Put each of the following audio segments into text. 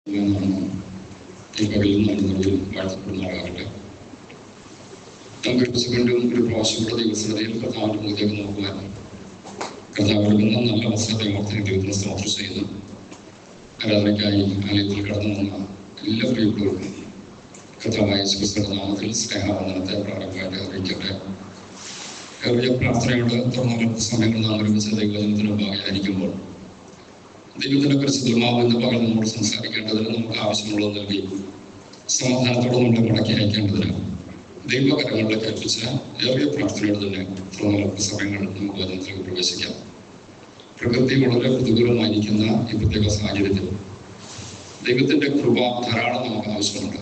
ഈ പകലിൽ നടന്നവരിൽ വാഴ്ത്തപ്പെടുന്നതാകട്ടെ. നമുക്ക് വീണ്ടും ഒരു പ്രാവശ്യമുള്ള ദൈവസന്നിധിയിൽ കർത്താവിന്റെ മുഖത്തേക്ക് നോക്കുവാൻ കർത്താവിടുന്ന നല്ല അവസരത്തെ ഓർത്തിന് ദൈവത്തിന് സ്തോത്രം ചെയ്യുന്നു. ആരാധനയ്ക്കായി ആലയത്തിൽ കടന്നു വന്ന എല്ലാ പ്രിയപ്പെട്ടവർക്കും കർത്താവായ യേശുക്രിസ്തുവിന്റെ നാമത്തിൽ സ്നേഹവന്ദനത്തെ പ്രാരംഭമായിട്ട് അറിയിക്കട്ടെ. ഏറിയ പ്രാർത്ഥനയോട് തുറന്ന സമയങ്ങൾ നാം ഒരുമിച്ച് ദൈവജനത്തിന് മുമ്പായിരിക്കുമ്പോൾ ദൈവത്തിന്റെ പരിശുദ്ധമാവ് എന്ന പകൽ നമ്മോട് സംസാരിക്കേണ്ടതിന് നമുക്ക് ആവശ്യമുള്ളത് നൽകി സമാധാനത്തോടെ നമ്മളെ മടക്കി അയക്കേണ്ടതിന് ദൈവകരങ്ങളിലേക്ക് എത്തിച്ച ഏറിയ പ്രാർത്ഥനയോട് തന്നെ തുറന്ന സമയങ്ങൾ നമുക്ക് വചനത്തിലേക്ക് പ്രവേശിക്കാം. പ്രകൃതി വളരെ പ്രതികൂലമായിരിക്കുന്ന ഈ പ്രത്യേക സാഹചര്യത്തിൽ ദൈവത്തിന്റെ കൃപ ധാരാളം നമുക്ക് ആവശ്യമുണ്ട്.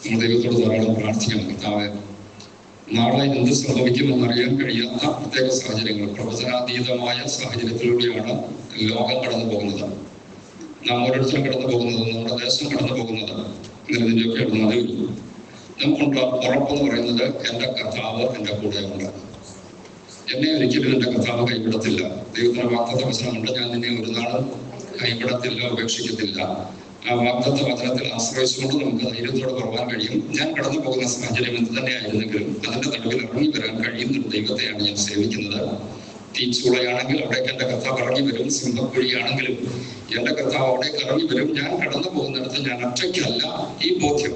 നമ്മൾ ദൈവത്തോട് ധാരാളം പ്രാർത്ഥിക്കണം. കർത്താവേ, നാളെ എന്ത് സംഭവിക്കുമെന്നറിയാൻ കഴിയാത്ത പ്രത്യേക സാഹചര്യങ്ങൾ, പ്രവചനാതീതമായ സാഹചര്യത്തിലൂടെയാണ് ലോകം കടന്നു പോകുന്നത്. നാം ഓരോരുത്തരും കടന്നു പോകുന്നത്, നമ്മുടെ ദേശം കടന്നു പോകുന്നത്. ഇതിൻ്റെയൊക്കെ നടുവിൽ നമുക്കുള്ള ഉറപ്പെന്ന് പറയുന്നത് എൻ്റെ കർത്താവ് എൻ്റെ കൂടെ ഉണ്ട്. എന്നെ ഒരിക്കലും എൻ്റെ കർത്താവ് കൈവിടത്തില്ല. ദൈവത്തിന്റെ വാഗ്ദത്ത വചനമുണ്ട്, ഞാൻ നിന്നെ ഒരു നാളും കൈവിടത്തില്ല, ഉപേക്ഷിക്കത്തില്ല. ആ വാഗ്ദത്ത വചനത്തിൽ ആശ്രയിച്ചുകൊണ്ട് നമുക്ക് ധൈര്യത്തോടെ പറയാൻ കഴിയും. ഞാൻ കടന്നു പോകുന്ന സാഹചര്യം എന്ത് തന്നെയായിരുന്നെങ്കിലും അതിന്റെ നടുവിൽ ഇറങ്ങി വരാൻ കഴിയുന്ന ഒരു ദൈവത്തെയാണ് ഞാൻ സേവിക്കുന്നത്. തീച്ചൂളയാണെങ്കിൽ അവിടേക്ക് എൻ്റെ കർത്താവ് ഇറങ്ങി വരും. സിംഹക്കുഴിയാണെങ്കിലും എൻ്റെ കർത്താവ് അവിടേക്ക് ഇറങ്ങി വരും. ഞാൻ കടന്നു പോകുന്നിടത്ത് ഞാൻ ഒറ്റയ്ക്കല്ല. ഈ ബോധ്യം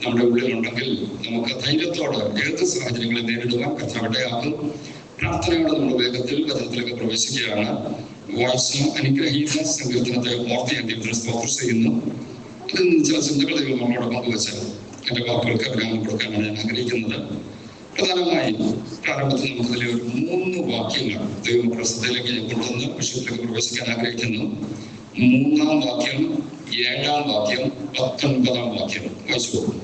നമ്മുടെ ഉള്ളിലുണ്ടെങ്കിൽ നമുക്ക് ധൈര്യത്തോടെ ഏത് സാഹചര്യങ്ങളെ നേരിടുവാൻ കർത്താവ് ഇടയാക്കും. പ്രാർത്ഥനയോടെ നമ്മൾ വേഗത്തിൽ വചനത്തിലേക്ക് പ്രവേശിക്കുകയാണ്. വായിച്ച അനുഗ്രഹീത സങ്കീർത്തനത്തെ ഓർത്ത് ഞാൻ ദൈവത്തിന് സ്തോത്രം ചെയ്യുന്നു. അതിൽ നിന്ന് ചില ചിന്തകൾ ദൈവം നമ്മളോട് പങ്കുവച്ച് എൻ്റെ വാക്കുകൾക്ക് വിരാമം കൊടുക്കാനാണ് ഞാൻ ആഗ്രഹിക്കുന്നത്. പ്രധാനമായി പ്രാരംഭത്തിൽ നമുക്കതിലെ ഒരു 3 വാക്യങ്ങൾ ദൈവം പ്രസിദ്ധയിലേക്ക് ഞാൻ കൊണ്ടുവന്ന് വിഷയത്തിലേക്ക് പ്രവേശിക്കാൻ ആഗ്രഹിക്കുന്നു. 3-ാം വാക്യം, 7-ാം വാക്യം, 19-ാം വാക്യം വായിച്ചു പോകും.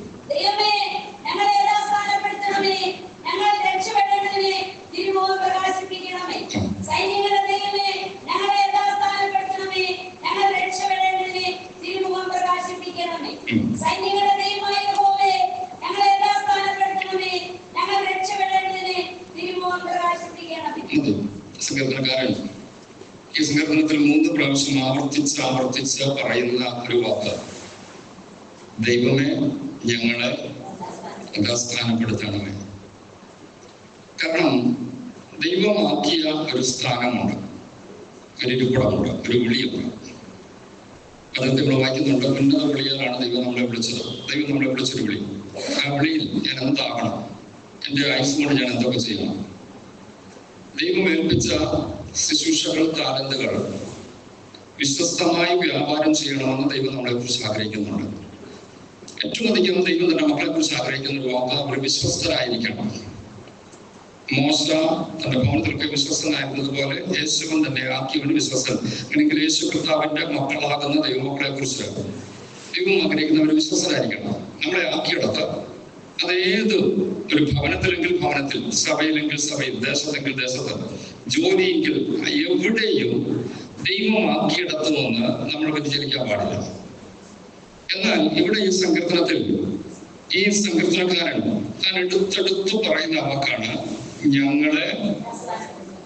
സങ്കീർത്തനക്കാരൻ ഈ സങ്കീർത്തനത്തിൽ 3 പ്രാവശ്യം ആവർത്തിച്ച് പറയുന്ന ഒരു വാക്ക്, ദൈവമേ ഞങ്ങളെ യഥാസ്ഥാനപ്പെടുത്തണമേ. കാരണം ദൈവമാക്കിയ ഒരു സ്ഥാനമുണ്ട്, ഒരു ഇരിപ്പിടമുണ്ട്, ഒരു വിളിയുണ്ട്. അതൊക്കെ നമ്മൾ വായിക്കുന്നുണ്ട്. ഉന്നത വിളിയാലാണ് ദൈവം നമ്മളെ വിളിച്ചത്. ദൈവം നമ്മളെ വിളിച്ചൊരു വിളി. ആ വിളിയിൽ ഞാൻ എന്താകണം, എൻ്റെ ആയുസ് കൊണ്ട് ഞാൻ എന്തൊക്കെ ചെയ്യണം, ദൈവം ഏൽപ്പിച്ച ശുശ്രൂഷകൾ, താലന്തുകൾ വിശ്വസ്തമായി വ്യാപാരം ചെയ്യണമെന്ന് ദൈവം നമ്മളെ കുറിച്ച് ആഗ്രഹിക്കുന്നുണ്ട്. ഏറ്റവും അധികം ദൈവം തന്നെ മക്കളെ കുറിച്ച് ആഗ്രഹിക്കുന്ന ഒരു വാക്ക്, അവർ വിശ്വസ്തരായിരിക്കണം. മോശ തന്റെ ഭവനത്തിലൊക്കെ വിശ്വസ്തനായിരുന്നത് പോലെ യേശുവൻ തന്നെ ആക്കിയവന് വിശ്വസ്തൻ. അല്ലെങ്കിൽ യേശു കർത്താവിന്റെ മക്കളാകുന്ന ദൈവമക്കളെ കുറിച്ച് ദൈവം ആഗ്രഹിക്കുന്നവർ വിശ്വസ്തരായിരിക്കണം. നമ്മളെ ആക്കിയിടത്ത് അതേത് ഒരു ഭവനത്തിലെങ്കിൽ ഭവനത്തിൽ, സഭയിലെങ്കിൽ സഭയിൽ, ദേശത്തെങ്കിൽ ദേശത്ത്, ജോലിയെങ്കിൽ എവിടെയും ദൈവമാക്കിയിടത്തു നിന്ന് നമ്മൾ വ്യതിചലിക്കാൻ പാടില്ല. എന്നാൽ ഇവിടെ ഈ സങ്കീർത്തനത്തിൽ ഈ സങ്കീർത്തനക്കാരൻ താൻ എടുത്തെടുത്ത് പറയുന്ന വാക്കാണ്, ഞങ്ങളെ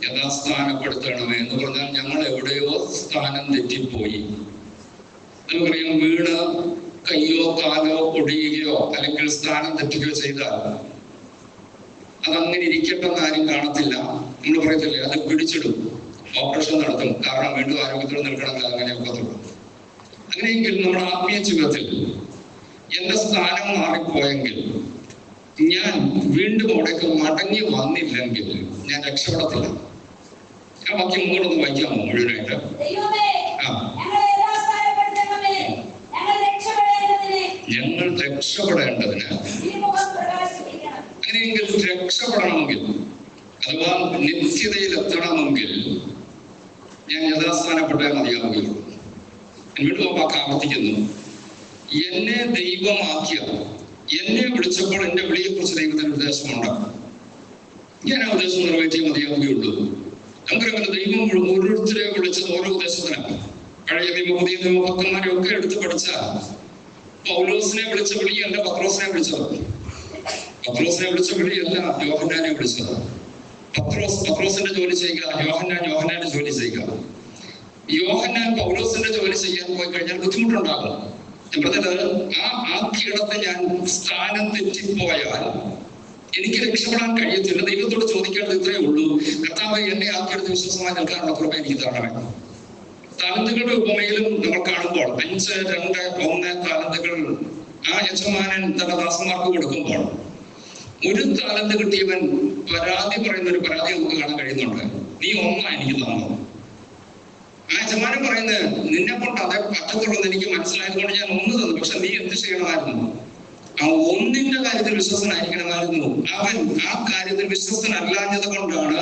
യഥാസ്ഥാനപ്പെടുത്തണമേ എന്ന് പറഞ്ഞാൽ ഞങ്ങൾ എവിടെയോ സ്ഥാനം തെറ്റിപ്പോയി. നമുക്കറിയാം, വീണ് കയ്യോ കാലോ ഒടിയുകയോ അല്ലെങ്കിൽ സ്ഥാനം തെറ്റുകയോ ചെയ്താൽ അതങ്ങനെ ഇരിക്കട്ടെന്ന് ആരും കാണത്തില്ല. നമ്മൾ പറയത്തില്ലേ, അത് പിടിച്ചിടും, ഓപ്പറേഷൻ നടത്തും. കാരണം വീണ്ടും ആരോഗ്യത്തോടെ നിൽക്കണമെങ്കിൽ അങ്ങനെ ഒക്കത്തുള്ളൂ. അങ്ങനെയെങ്കിൽ നമ്മുടെ ആത്മീയ ജീവിതത്തിൽ എന്റെ സ്ഥാനം മാറിപ്പോയെങ്കിൽ, ഞാൻ വീണ്ടും അവിടേക്ക് മടങ്ങി വന്നില്ലെങ്കിൽ ഞാൻ രക്ഷപ്പെടത്തില്ല. ആ വാക്യം മുന്നോട്ടൊന്ന് വായിക്കാമോ മുഴുവനായിട്ട്? ഞങ്ങൾ രക്ഷപ്പെടേണ്ടതിന്, അങ്ങനെയെങ്കിൽ രക്ഷപ്പെടണമെങ്കിൽ അഥവാ നിത്യതയിൽ എത്തണമെങ്കിൽ ഞാൻ യഥാസ്ഥാനപ്പെട്ടേ മതിയാവുകയുള്ളൂ. വീണ്ടും ആ വാക്ക് ആവർത്തിക്കുന്നു, എന്നെ ദൈവമാക്കിയ, എന്നെ വിളിച്ചപ്പോൾ എന്റെ വിളിയെ കുറിച്ച് ദൈവത്തിന് ഉദ്ദേശമുണ്ട്. ഞാൻ ആ ഉദ്ദേശം നിറവേറ്റിയേ മതിയാവുകയുള്ളൂ. നമുക്കറിയാം, ദൈവം ഓരോരുത്തരെ വിളിച്ചത് ഓരോ ഉദ്ദേശത്തിനാണ്. പഴയ നിയമ പുതിയ നിയമ ഭക്തന്മാരെ ഒക്കെ എടുത്ത് പഠിച്ചാൽ പൗലോസിനെ വിളിച്ച വിളിയല്ല പത്രോസിനെ വിളിച്ചത്. പത്രോസിനെ വിളിച്ച വിളിയല്ല യോഹന്നാനെ വിളിച്ചത്. പത്രോസിന്റെ ജോലി ചെയ്യുക, യോഹന്നാന്റെ ജോലി ചെയ്യുക. യോഹന്നാൻ പൗലോസിന്റെ ജോലി ചെയ്യാൻ പോയി കഴിഞ്ഞാൽ ബുദ്ധിമുട്ടുണ്ടാകും. ഞാൻ പറഞ്ഞത് ആ ആക്കിയിടത്തെ ഞാൻ സ്ഥാനം തെറ്റിപ്പോയാൽ എനിക്ക് രക്ഷപ്പെടാൻ കഴിയത്തില്ല. ദൈവത്തോട് ചോദിക്കേണ്ടത് ഇത്രയേ ഉള്ളൂ, കർത്താവ് എന്നെ ആക്കിയെടുത്ത് വിശ്വാസമായി നിൽക്കാനുള്ള കൃപ എനിക്ക് തരണമേ. താലന്തുകളുടെ ഉപമയിലും നമ്മൾ കാണുമ്പോൾ 5, 2, 1 താലന്തുകൾ ആ യജമാനൻ തന്റെ ദാസന്മാർക്ക് കൊടുക്കുമ്പോൾ 1 താലന്ത് കിട്ടിയവൻ പരാതി പറയുന്ന ഒരു പരാതി നമുക്ക് കാണാൻ കഴിയുന്നുണ്ട്. നീ 1 എനിക്ക് തന്നു. ആ യജമാനൻ പറയുന്നത്, നിന്നെ കൊണ്ട് അതേ പറ്റത്തുള്ളൂ എനിക്ക് മനസ്സിലായതുകൊണ്ട് ഞാൻ 1 തന്നു. പക്ഷെ നീ എന്ത് ചെയ്യണമായിരുന്നു? ആ 1ന്റെ കാര്യത്തിൽ വിശ്വസനായിരിക്കണമായിരുന്നു. അവൻ ആ കാര്യത്തിൽ വിശ്വസനല്ലാഞ്ഞത് കൊണ്ടാണ്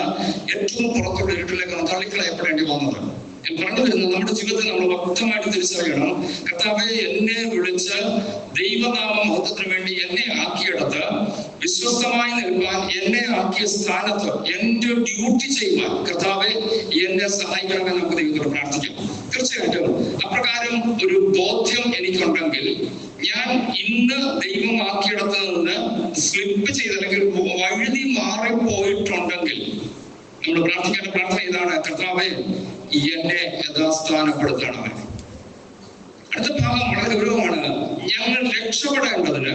ഏറ്റവും പുറത്തുള്ള ഇരുട്ടിലേക്ക് തള്ളിക്കളയപ്പെടേണ്ടി വന്നത്. ഞാൻ പറഞ്ഞു വരുന്നത്, നമ്മുടെ ജീവിതത്തിൽ നമ്മൾ വ്യക്തമായിട്ട് തിരിച്ചറിയണം, കർത്താവെ എന്നെ വിളിച്ച് ദൈവനാമ മഹത്വത്തിന് വേണ്ടി എന്നെ ആക്കിയെടുത്ത് വിശ്വസ്തമായി നിൽക്കാൻ എന്നെ ആക്കിയ സ്ഥാനത്ത് എന്റെ ഡ്യൂട്ടി ചെയ്യുവാൻ കർത്താവെ എന്നെ സഹായിക്കണമെന്ന് നമുക്ക് ദൈവത്തോട് പ്രാർത്ഥിക്കാം. തീർച്ചയായിട്ടും അപ്രകാരം ഒരു ബോധ്യം എനിക്കുണ്ടെങ്കിൽ ഞാൻ ഇന്ന് ദൈവമാക്കിയിടത്ത് നിന്ന് സ്ലിപ്പ് ചെയ്തല്ലെങ്കിൽ വഴുതി മാറിപ്പോയിട്ടുണ്ടെങ്കിൽ നമ്മൾ പ്രാർത്ഥിക്കേണ്ട പ്രാർത്ഥന ഇതാണ്, കർത്താവെ എന്നെ യഥാസ്ഥാനപ്പെടുത്തണമേ. അടുത്ത ഭാഗം വളരെ ഗൗരവമാണ്. ഞങ്ങൾ രക്ഷപ്പെടേണ്ടതിന്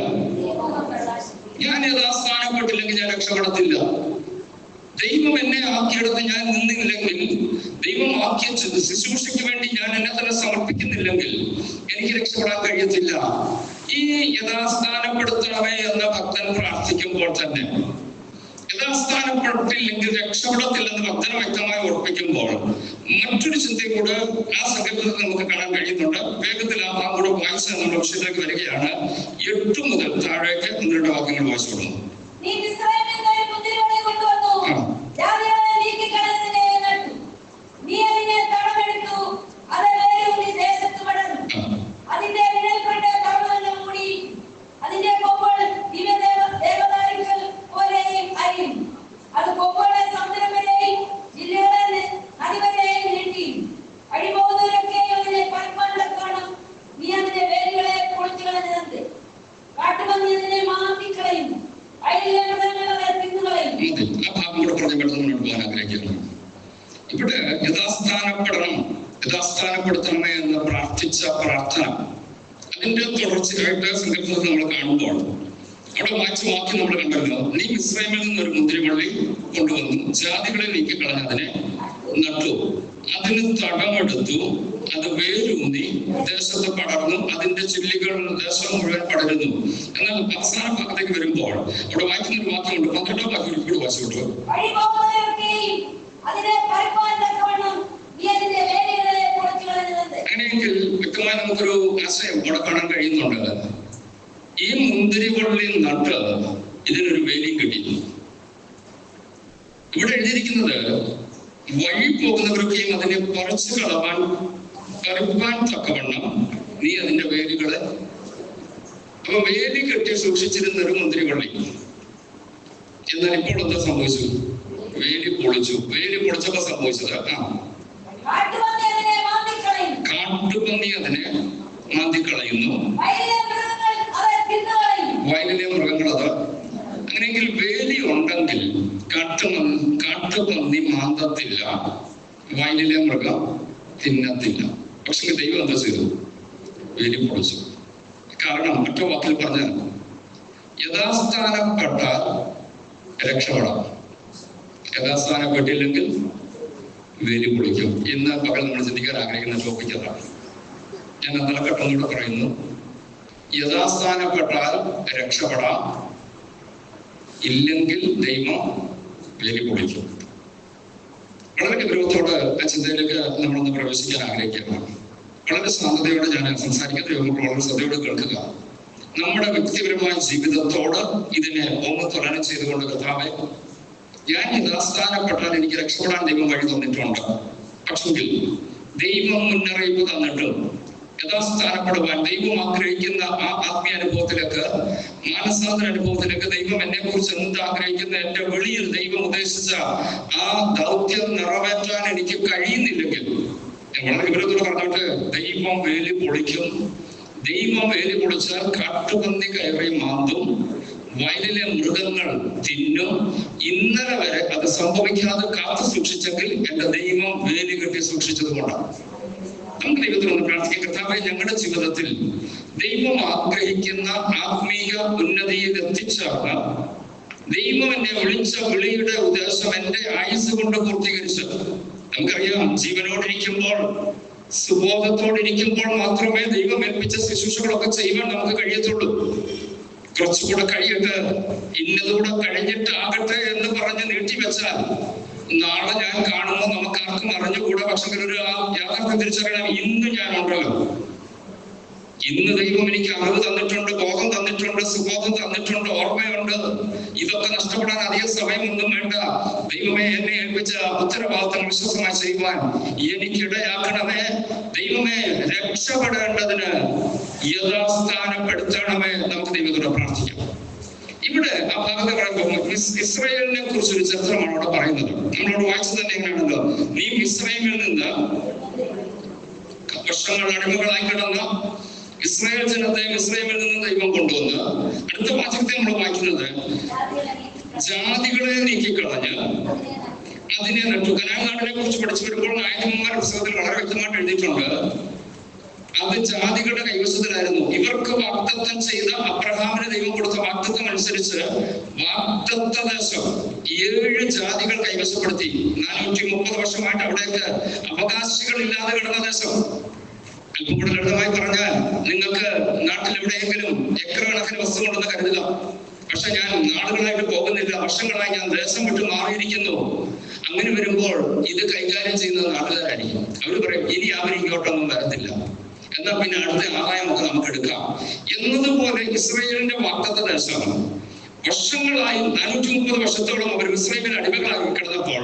ഞാൻ യഥാസ്ഥാനപ്പെട്ടില്ലെങ്കിൽ ഞാൻ രക്ഷപ്പെടത്തില്ല. ദൈവം എന്നെ ആക്കിയെടുത്ത് ഞാൻ നിന്നില്ലെങ്കിൽ, ദൈവം ആക്കിയ ശുശ്രൂഷയ്ക്ക് വേണ്ടി ഞാൻ എന്നെ തന്നെ സമർപ്പിക്കുന്നില്ലെങ്കിൽ എനിക്ക് രക്ഷപ്പെടാൻ കഴിയത്തില്ല. ഈ യഥാസ്ഥാനപ്പെടുത്തണമേ എന്ന ഭക്തൻ പ്രാർത്ഥിക്കുമ്പോൾ തന്നെ യഥാസ്ഥാനപ്പെട്ടില്ലെങ്കിൽ രക്ഷപ്പെടത്തില്ലെന്ന് ഭക്തനെ വ്യക്തമായി ഓർപ്പിക്കുമ്പോൾ മറ്റൊരു ചിന്തയും കൂടെ ആ സങ്കല്പത്തിൽ നമുക്ക് കാണാൻ കഴിയുന്നുണ്ട്. വേഗത്തിൽ ആ ഭാഗം കൂടെ വായിച്ച് നമ്മുടെ വിഷയത്തിലേക്ക് വരികയാണ്. 8 മുതൽ താഴേക്ക് 1-2 വാക്യങ്ങൾ വായിച്ചോളൂ. ഇവിടെ യഥാസ്ഥാനപ്പെടുത്തണമേ എന്ന് പ്രാർത്ഥിച്ച പ്രാർത്ഥന, അതിന്റെ തുടർച്ചയായിട്ട് സങ്കല്പത്തിൽ നമ്മൾ കാണുമ്പോൾ അവിടെ വായിച്ച വാക്യം നമ്മൾ കണ്ടല്ലോ, നീ മിസ്രൈമിൽ നിന്നൊരു മുന്തിരിവള്ളി കൊണ്ടുവന്നു, ജാതികളെ നീക്കി കളഞ്ഞതിനെ നട്ടു, അതിന് തടമെടുത്തു, അത് വേരൂന്നി ദേശത്ത് പടർന്നു, അതിന്റെ ചില്ലികൾ ദേശം മുഴുവൻ പടരുന്നു. എന്നാൽ അവസാന ഭാഗത്തേക്ക് വരുമ്പോൾ അവിടെ വായിക്കുന്ന ഒരു വാക്യമുണ്ട്, 12ാം വാക്യം കൂടി വായിച്ചോട്ടു. അങ്ങനെയെങ്കിൽ വ്യക്തമായി നമുക്കൊരു ആശയം അവിടെ കാണാൻ കഴിയുന്നുണ്ട്. ഈ മുന്തിരിവള്ളി നട്ട് ഇതിനൊരു വേലിയും കിട്ടി. ഇവിടെ എഴുതിയിരിക്കുന്നത്, വഴി പോകുന്നവർക്കെയും അതിനെ പറിച്ചു പറിപ്പാൻ തക്കവണ്ണം നീ അതിന്റെ വേരുകളെ. അപ്പൊ വേലി കെട്ടി സൂക്ഷിച്ചിരുന്ന ഒരു മുന്തിരിവള്ളി, എന്നാൽ ഇപ്പോൾ എന്താ സംഭവിച്ചു? വേലി പൊളിച്ചു. വേലി പൊളിച്ചപ്പോ സംഭവിച്ചത് കാട്ടുപന്നി അതിനെ മാന്തിക്കളയുന്നു, വയലിലെ മൃഗങ്ങൾ അത്. അങ്ങനെയെങ്കിൽ വേലി ഉണ്ടെങ്കിൽ കാട്ടുപന്നി മാന്തത്തില്ല, വയലിലെ മൃഗം തിന്നത്തില്ല. പക്ഷെ ദൈവം എന്താ ചെയ്തു? വേലി പൊളിച്ചു. കാരണം മറ്റു വാക്കിൽ പറഞ്ഞാൽ യഥാസ്ഥാനപ്പെട്ടാൽ രക്ഷപ്പെടാം, യഥാസ്ഥാനപ്പെട്ടില്ലെങ്കിൽ വേലി പൊളിക്കും. ഇന്ന് പകൽ നമ്മൾ ചിന്തിക്കാൻ ആഗ്രഹിക്കുന്ന ടോപ്പിക് അതാണ്. ഞാൻ തലക്കെട്ടൊന്നുകൂടെ പറയുന്നു, യഥാസ്ഥാനപ്പെട്ടാൽ രക്ഷപ്പെടാം, ഇല്ലെങ്കിൽ ദൈവം വേലി പൊളിക്കും. വളരെ ഗൗരവത്തോടെ ആ ചിന്തയിലേക്ക് നമ്മളൊന്ന് പ്രവേശിക്കാൻ ആഗ്രഹിക്കുകയാണ്. വളരെ സാധ്യതയോടെ ഞാൻ സംസാരിക്കുന്ന യോഗങ്ങൾ വളരെ ശ്രദ്ധയോടെ കേൾക്കുക. നമ്മുടെ വ്യക്തിപരമായ ജീവിതത്തോട് ഇതിനെ ഒന്ന് തുലനം ചെയ്തുകൊണ്ട്, കർത്താവേ, ഞാൻ യഥാസ്ഥാനപ്പെട്ടാൽ എനിക്ക് രക്ഷപ്പെടാൻ ദൈവം വഴി തന്നിട്ടുണ്ട്. പക്ഷെങ്കിൽ ദൈവം മുന്നറിയിപ്പ് തന്നിട്ടും യഥാസ്ഥാനപ്പെടുവാൻ ദൈവം ആഗ്രഹിക്കുന്ന ആ ആത്മീയ അനുഭവത്തിലേക്ക്, മാനസാന്തര അനുഭവത്തിലേക്ക് ദൈവം എന്നെ കുറിച്ച് എന്ത് ആഗ്രഹിക്കുന്ന, എന്റെ വെളിയിൽ ദൈവം ഉദ്ദേശിച്ച ആ ദൗത്യം നിറവേറ്റാൻ എനിക്ക് കഴിയുന്നില്ലെങ്കിൽ, വളരെ വിവരത്തോടെ പറഞ്ഞിട്ട് ദൈവം വേലി പൊളിക്കും. ദൈവം വേലി പൊളിച്ചാൽ കാട്ടുപന്നി കയറി മാന്തും, വയലിലെ മൃഗങ്ങൾ തിന്നും. ഇന്നലെ വരെ അത് സംഭവിക്കാതെ കാത്തു സൂക്ഷിച്ചെങ്കിൽ എന്റെ ദൈവം വേലി കെട്ടി സൂക്ഷിച്ചത് കൊണ്ടാണ്. നമുക്ക് ദൈവത്തിനൊന്ന് പ്രാർത്ഥിക്കാം. കർത്താവേ, ഞങ്ങളുടെ ജീവിതത്തിൽ ദൈവം ആഗ്രഹിക്കുന്ന ആത്മീയ ഉന്നതിയിൽ എത്തിച്ചേർന്ന് ദൈവം എന്നെ വിളിച്ച വിളിയുടെ ഉദ്ദേശം എന്റെ ആയുസ് കൊണ്ട് പൂർത്തീകരിച്ചു. നമുക്കറിയാം, ജീവനോടിരിക്കുമ്പോൾ സുബോധത്തോടിരിക്കുമ്പോൾ മാത്രമേ ദൈവം ഏൽപ്പിച്ച ശുശ്രൂഷകളൊക്കെ ചെയ്യുവാൻ നമുക്ക് കഴിയത്തുള്ളൂ. കുറച്ചുകൂടെ കഴിയട്ടെ, ഇന്നതുകൂടെ കഴിഞ്ഞിട്ടാകട്ടെ എന്ന് പറഞ്ഞ് നീട്ടിവെച്ചാൽ നാളെ ഞാൻ കാണുമ്പോൾ നമുക്ക് ആർക്കും അറിഞ്ഞുകൂടാ. പക്ഷെ ഒരു യാഥാർത്ഥ്യം തിരിച്ചറിയണം, ഇന്ന് ഞാനുണ്ടല്ലോ. ഇന്ന് ദൈവം എനിക്ക് അറിവ് തന്നിട്ടുണ്ട്, ബോധം തന്നിട്ടുണ്ട്, സുബോധം തന്നിട്ടുണ്ട്, ഓർമ്മയുണ്ട്. ഇതൊക്കെ നഷ്ടപ്പെടാൻ അധിക സമയമൊന്നും വേണ്ട. ദൈവമേ, എന്നെ ഏൽപ്പിച്ച ഉത്തരവാദിത്തം വിശ്വസമായി ചെയ്യുവാൻ എനിക്കിടയാക്കണമേ. ദൈവമേ, രക്ഷപ്പെടേണ്ടതിന് യഥാസ്ഥാനപ്പെടുത്തണമേ. നമുക്ക് ദൈവത്തോട് പ്രാർത്ഥിക്കാം. ഇവിടെ ആ ഭാഗത്ത് പറയുമ്പോൾ ഇസ്രായേലിനെ കുറിച്ചൊരു ചരിത്രമാണ് അവിടെ പറയുന്നത്. നമ്മളോട് വായിച്ചു തന്നെ എങ്ങനെയാണല്ലോ, നീ ഇസ്രായേലിൽ നിന്ന് വർഷങ്ങൾ അടിമകളായി കിടന്ന ഇസ്രായേൽ ജനത്തെ ഇസ്രായേലിൽ നിന്ന് ദൈവം കൊണ്ടുവന്ന്, അടുത്ത വാചകത്തെ നമ്മൾ വായിക്കുന്നത്, ജാതികളെ നീക്കിക്കളഞ്ഞ് അതിനെ നട്ടു. കനാൻ നാടിനെ കുറിച്ച് പഠിച്ചു വരുമ്പോൾ നായകന്മാരുടെ പുസ്തകത്തിൽ വളരെ വ്യക്തമായിട്ട് എഴുതിയിട്ടുണ്ട്, അത് ജാതികളുടെ കൈവശത്തിലായിരുന്നു. ഇവർക്ക് വാഗ്ദത്തം ചെയ്ത അബ്രഹാമിന് ദൈവം കൊടുത്ത വാഗ്ദത്തം അനുസരിച്ച് വാഗ്ദത്ത ദേശം 7 ജാതികൾ കൈവശപ്പെടുത്തി. 430 വർഷമായിട്ട് അവിടേക്ക് അവകാശികളില്ലാതെ കിടന്ന ദേശം. അല്പം കൂടെ ലളിതമായി പറഞ്ഞാൽ, നിങ്ങൾക്ക് നാട്ടിൽ എവിടെയെങ്കിലും ഏക്കർ കണക്കിന് വസ്തു കൊണ്ടെന്ന് കരുതുക. പക്ഷെ ഞാൻ നാടുകളായിട്ട് പോകുന്നില്ല, വർഷങ്ങളായി ഞാൻ ദേശം വിട്ട് മാറിയിരിക്കുന്നു. അങ്ങനെ വരുമ്പോൾ ഇത് കൈകാര്യം ചെയ്യുന്നത് നാട്ടുകാരായിരിക്കും. അവർ പറയും, ഇനി അവർ ഇങ്ങോട്ടൊന്നും വരത്തില്ല, എന്നാൽ പിന്നെ അടുത്ത ആദായമൊക്കെ നമുക്ക് എടുക്കാം എന്നതുപോലെ ഇസ്രായേലിന്റെ വാഗ്ദത്ത ദേശം വർഷങ്ങളായി 430 വർഷത്തോളം അവർ ഇസ്രായേലിൽ അടിമകളാക്കി കിടന്നപ്പോൾ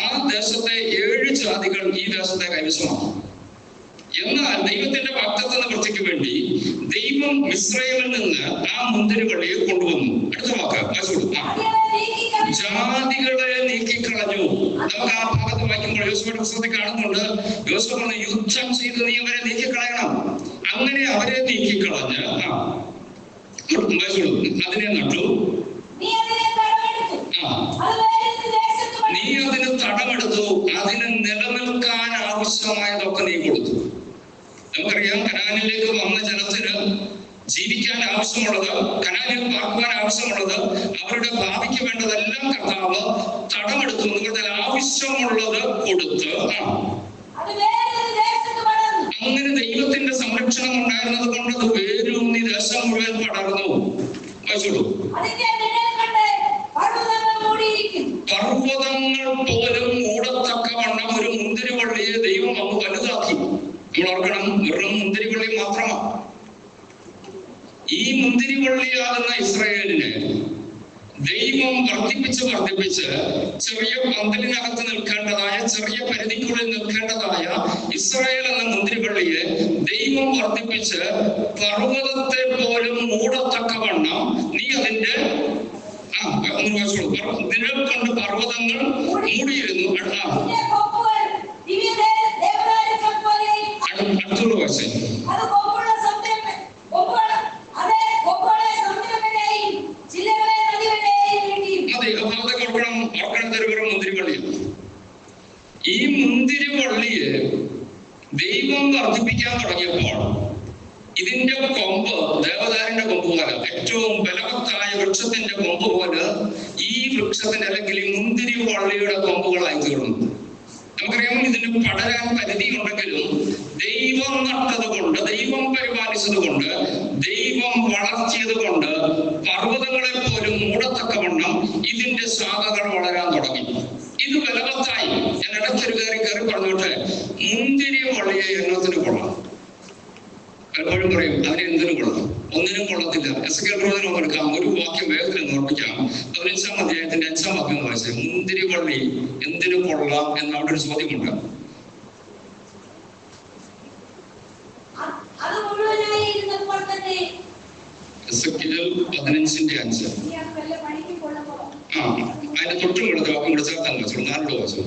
ആ ദേശത്തെ 7 ജാതികൾ ഈ ദേശത്തെ കൈവശമാക്കി. എന്നാൽ ദൈവത്തിന്റെ വാഗ്ദത്ത നിവൃത്തിക്ക് വേണ്ടി ദൈവം ഇസ്രായേലിൽ നിന്ന് ആ മുന്തിരിവള്ളിയെ കൊണ്ടുവന്നു. അടുത്ത വാക്ക് ജാതികളെ നീക്കിക്കളഞ്ഞു. നമുക്ക് ആ ഭാഗത്ത് വായിക്കുമ്പോൾ യോശുവയുടെ പുസ്തകത്തിൽ കാണുന്നുണ്ട്, യോശുവ പറഞ്ഞു, യുദ്ധം ചെയ്ത് നീ അവരെ നീക്കിക്കളയണം. അങ്ങനെ അവരെ നീക്കിക്കളഞ്ഞ് അതിനെ നട്ടു. നീ അതിന് തടമെടുത്തു, അതിന് നിലനിൽക്കാൻ ആവശ്യമായതൊക്കെ നീ കൊടുത്തു. നമുക്കറിയാം, കനാനിലേക്ക് വന്ന ജനത്തിന് ജീവിക്കാൻ ആവശ്യമുള്ളത്, കനാനിൽ പാർക്കുവാൻ ആവശ്യമുള്ളത്, അവരുടെ ഭാവിക്ക് വേണ്ടതെല്ലാം കർത്താവ് തടമെടുത്തു. നിങ്ങളുടെ ആവശ്യമുള്ളത് കൊടുത്ത് അങ്ങനെ ദൈവത്തിന്റെ സംരക്ഷണം ഉണ്ടായിരുന്നത് കൊണ്ട് അത് വേരൂന്നി ദേശം മുഴുവൻ പടർന്നു. വായിച്ചോളൂ. പർവ്വതങ്ങൾ പോലും മൂടത്തക്കവണ്ണം ഒരു മുന്തിരിവള്ളിയെ ദൈവം അങ്ങ് വലുതാക്കി. നമ്മൾ ഓർക്കണം, വെറും മുന്തിരിവള്ളി മാത്രമാണ്. ഈ മുന്തിരിവള്ളിയാകുന്ന ഇസ്രായേലിനെ ദൈവം വർദ്ധിപ്പിച്ച് ചെറിയ പന്തലിനകത്ത് നിൽക്കേണ്ടതായ, ചെറിയ പരിധിക്കുള്ളിൽ നിൽക്കേണ്ടതായ ഇസ്രായേൽ എന്ന മുന്തിരിവള്ളിയെ ദൈവം വർദ്ധിപ്പിച്ച് പർവ്വതത്തെ പോലും മൂടത്തക്കവണ്ണം നീ അതിന്റെ നിഴൽ കൊണ്ട് പർവ്വതങ്ങൾ മൂടിയിരുന്നു. അടുത്തുള്ള വശം ഈ മുന്തിരിവള്ളിയെ ദൈവം വർദ്ധിപ്പിക്കാൻ തുടങ്ങിയപ്പോൾ ഇതിന്റെ കൊമ്പ് ദേവദാരിന്റെ കൊമ്പ് പോലെ, ഏറ്റവും ബലവത്തായ വൃക്ഷത്തിന്റെ കൊമ്പ് പോലെ ഈ വൃക്ഷത്തിന്റെ അല്ലെങ്കിൽ ഈ മുന്തിരിവള്ളിയുടെ കൊമ്പുകളായി തീർന്നു. നമുക്കറിയാം, ഇതിന് പടരാൻ പരിധി ഉണ്ടെങ്കിലും ദൈവം നട്ടത് കൊണ്ട്, ദൈവം പരിപാലിച്ചത് കൊണ്ട്, ദൈവം വളർത്തിയത് കൊണ്ട് പർവ്വതങ്ങളെ പോലും മൂടത്തക്കവണ്ണം ഇതിന്റെ ശാഖകൾ വളരാൻ തുടങ്ങി. ഇത് ബലവത്തായി. ഞാൻ ഇടത്തൊരു കയറി പറഞ്ഞോട്ടെ, മുന്തിരിവള്ളിയെ എണ്ണത്തിന് കൊള്ളാം. പലപ്പോഴും പറയും, അതിന് എന്തിനു കൊള്ളാം? ഒന്നിനും കൊള്ളത്തില്ല. എസെക്കിയേൽ പ്രവചനം എടുക്കാം, ഒരു വാക്യം വേഗത്തിൽ ഓർമ്മിക്കാം. 15-ാം അധ്യായത്തിന്റെ 5-ാം വാക്യം വായിച്ചത്, മുന്തിരിവള്ളി എന്തിനു കൊള്ളാം എന്ന് അവിടെ ഒരു ചോദ്യമുണ്ട്. എസെക്കിയേൽ 15-5. അതിന്റെ തൊട്ടും കൊടുത്ത വാക്യം കൂടെ ചേർത്താൻ വെച്ചു, 4 വായിച്ചു.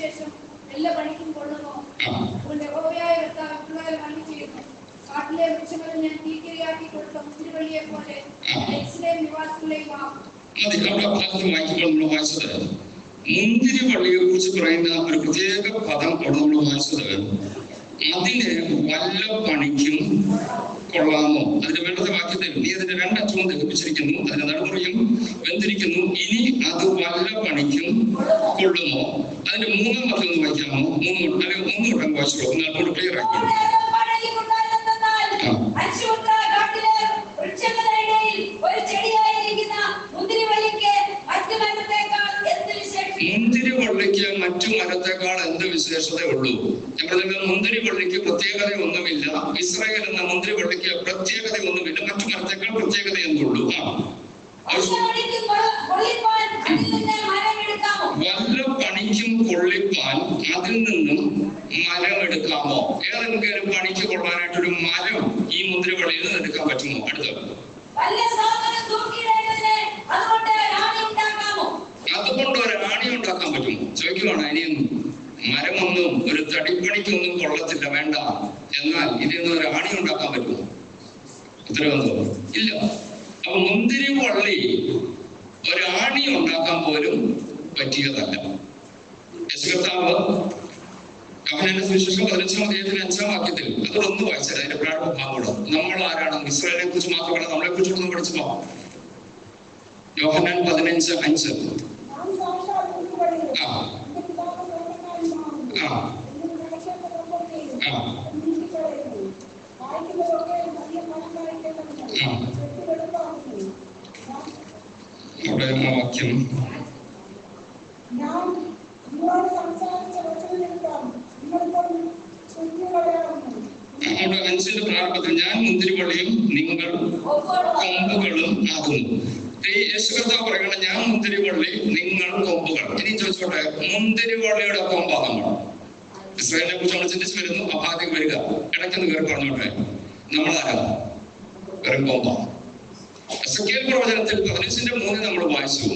ശേഷം എല്ലാ പണിക്കും കൊള്ളുമോ? യഹോവയായ കർത്താവ് ഇപ്രകാരം അരുളിച്ചെയ്യുന്നു, കാട്ടിൽ നമ്മൾ വായിച്ചത് മുന്തിരി വള്ളിയെ കുറിച്ച് പറയുന്ന ഒരു പ്രത്യേക പദം അവിടെ നമ്മൾ വായിച്ചത്, അതിന് വല്ല പണിക്കും കൊള്ളാമോ? അതിന്റെ വെള്ളത്തെ വാക്യത്തിൽ നീ അതിന്റെ രണ്ടറ്റവും ദഹിപ്പിച്ചിരിക്കുന്നു, അതിന്റെ നടുമുറിയും വെന്തിരിക്കുന്നു, ഇനി അത് വല്ല പണിക്കും കൊള്ളുമോ? അതിന്റെ മൂന്നാം വാക്യം ഒന്ന് വായിക്കാമോ? മൂന്നോട്ടം വായിച്ചോ, അതുകൊണ്ട് ക്ലിയർ ആക്കി. മുന്തിരി വള്ളിക്ക് മറ്റു മരത്തെക്കാൾ എന്ത് വിശേഷതയുള്ളൂ? ഞാൻ പറഞ്ഞത് മുന്തിരി വള്ളിക്ക് പ്രത്യേകതയൊന്നുമില്ല. ഇസ്രായേൽ എന്ന മുന്തിരി വള്ളിക്ക് പ്രത്യേകതയൊന്നുമില്ല. മറ്റു മരത്തെക്കാൾ പ്രത്യേകത എന്തുള്ളൂ? വല്ല പണിക്കും കൊള്ളിപ്പാൻ അതിൽ നിന്നും മരം എടുക്കാമോ? ഏതെങ്കിലും പണിക്ക് കൊള്ളാനായിട്ടൊരു മരം ഈ മുന്തിരി വള്ളിയിൽ നിന്ന് എടുക്കാൻ പറ്റുമോ? അടുത്തത് അതുകൊണ്ട് ഒരു ആണി ഉണ്ടാക്കാൻ പറ്റുമോ? ചോദിക്കുവാണ്. ഇനിയും മരമൊന്നും ഒരു തടിപ്പണിക്കൊന്നും കൊള്ളത്തില്ല, വേണ്ട. എന്നാൽ ഇതിൽ നിന്ന് ഒരു ആണി ഉണ്ടാക്കാൻ പറ്റുമോ? ഉത്തരവെന്തോ? ഇല്ല. അപ്പൊ മുന്തിരി വള്ളി ഒരാണി ഉണ്ടാക്കാൻ പോലും പറ്റിയതല്ല. യേശുകർത്താവ് യോഹന്നാന്റെ സുവിശേഷം 15-ാം അധ്യായത്തിൽ 5-ാം വാക്യത്തിൽ അതൊന്ന് വായിച്ചത്, അതിന്റെ പ്രാരംഭ ഭാഗം. നമ്മൾ ആരാണ്? ഇസ്രായേലിനെ കുറിച്ച് മാത്രമല്ല, നമ്മളെ കുറിച്ചൊന്ന് പഠിച്ചു പോകാം. യോഹന്നാൻ 15:5. വാക്യം അവിടെ 5-ന്റെ പ്രാരംഭത്തിൽ ഞാൻ മുന്തിരിവള്ളിയും നിങ്ങൾ കൊമ്പുകളും ആകുന്നു. യേശുകർത്താവ് പറയണം, ഞാൻ മുന്തിരിവള്ളി, നിങ്ങൾ കൊമ്പുകൾ. ഇനി ചോദിച്ചോട്ടെ, മുന്തിരിവള്ളിയുടെ കൊമ്പാകണം. ഇസ്രായേലിനെ കുറിച്ച് നമ്മൾ ചിന്തിച്ചു വരുന്നു. അഭാഗ്യം വരിക, ഇടയ്ക്കൊന്ന് കയറി പറഞ്ഞോട്ടെ, നമ്മളാരാ? വെറും കൊമ്പാണ്. എസെക്കിയേൽ പ്രവചനത്തിൽ 15:3 നമ്മൾ വായിച്ചു,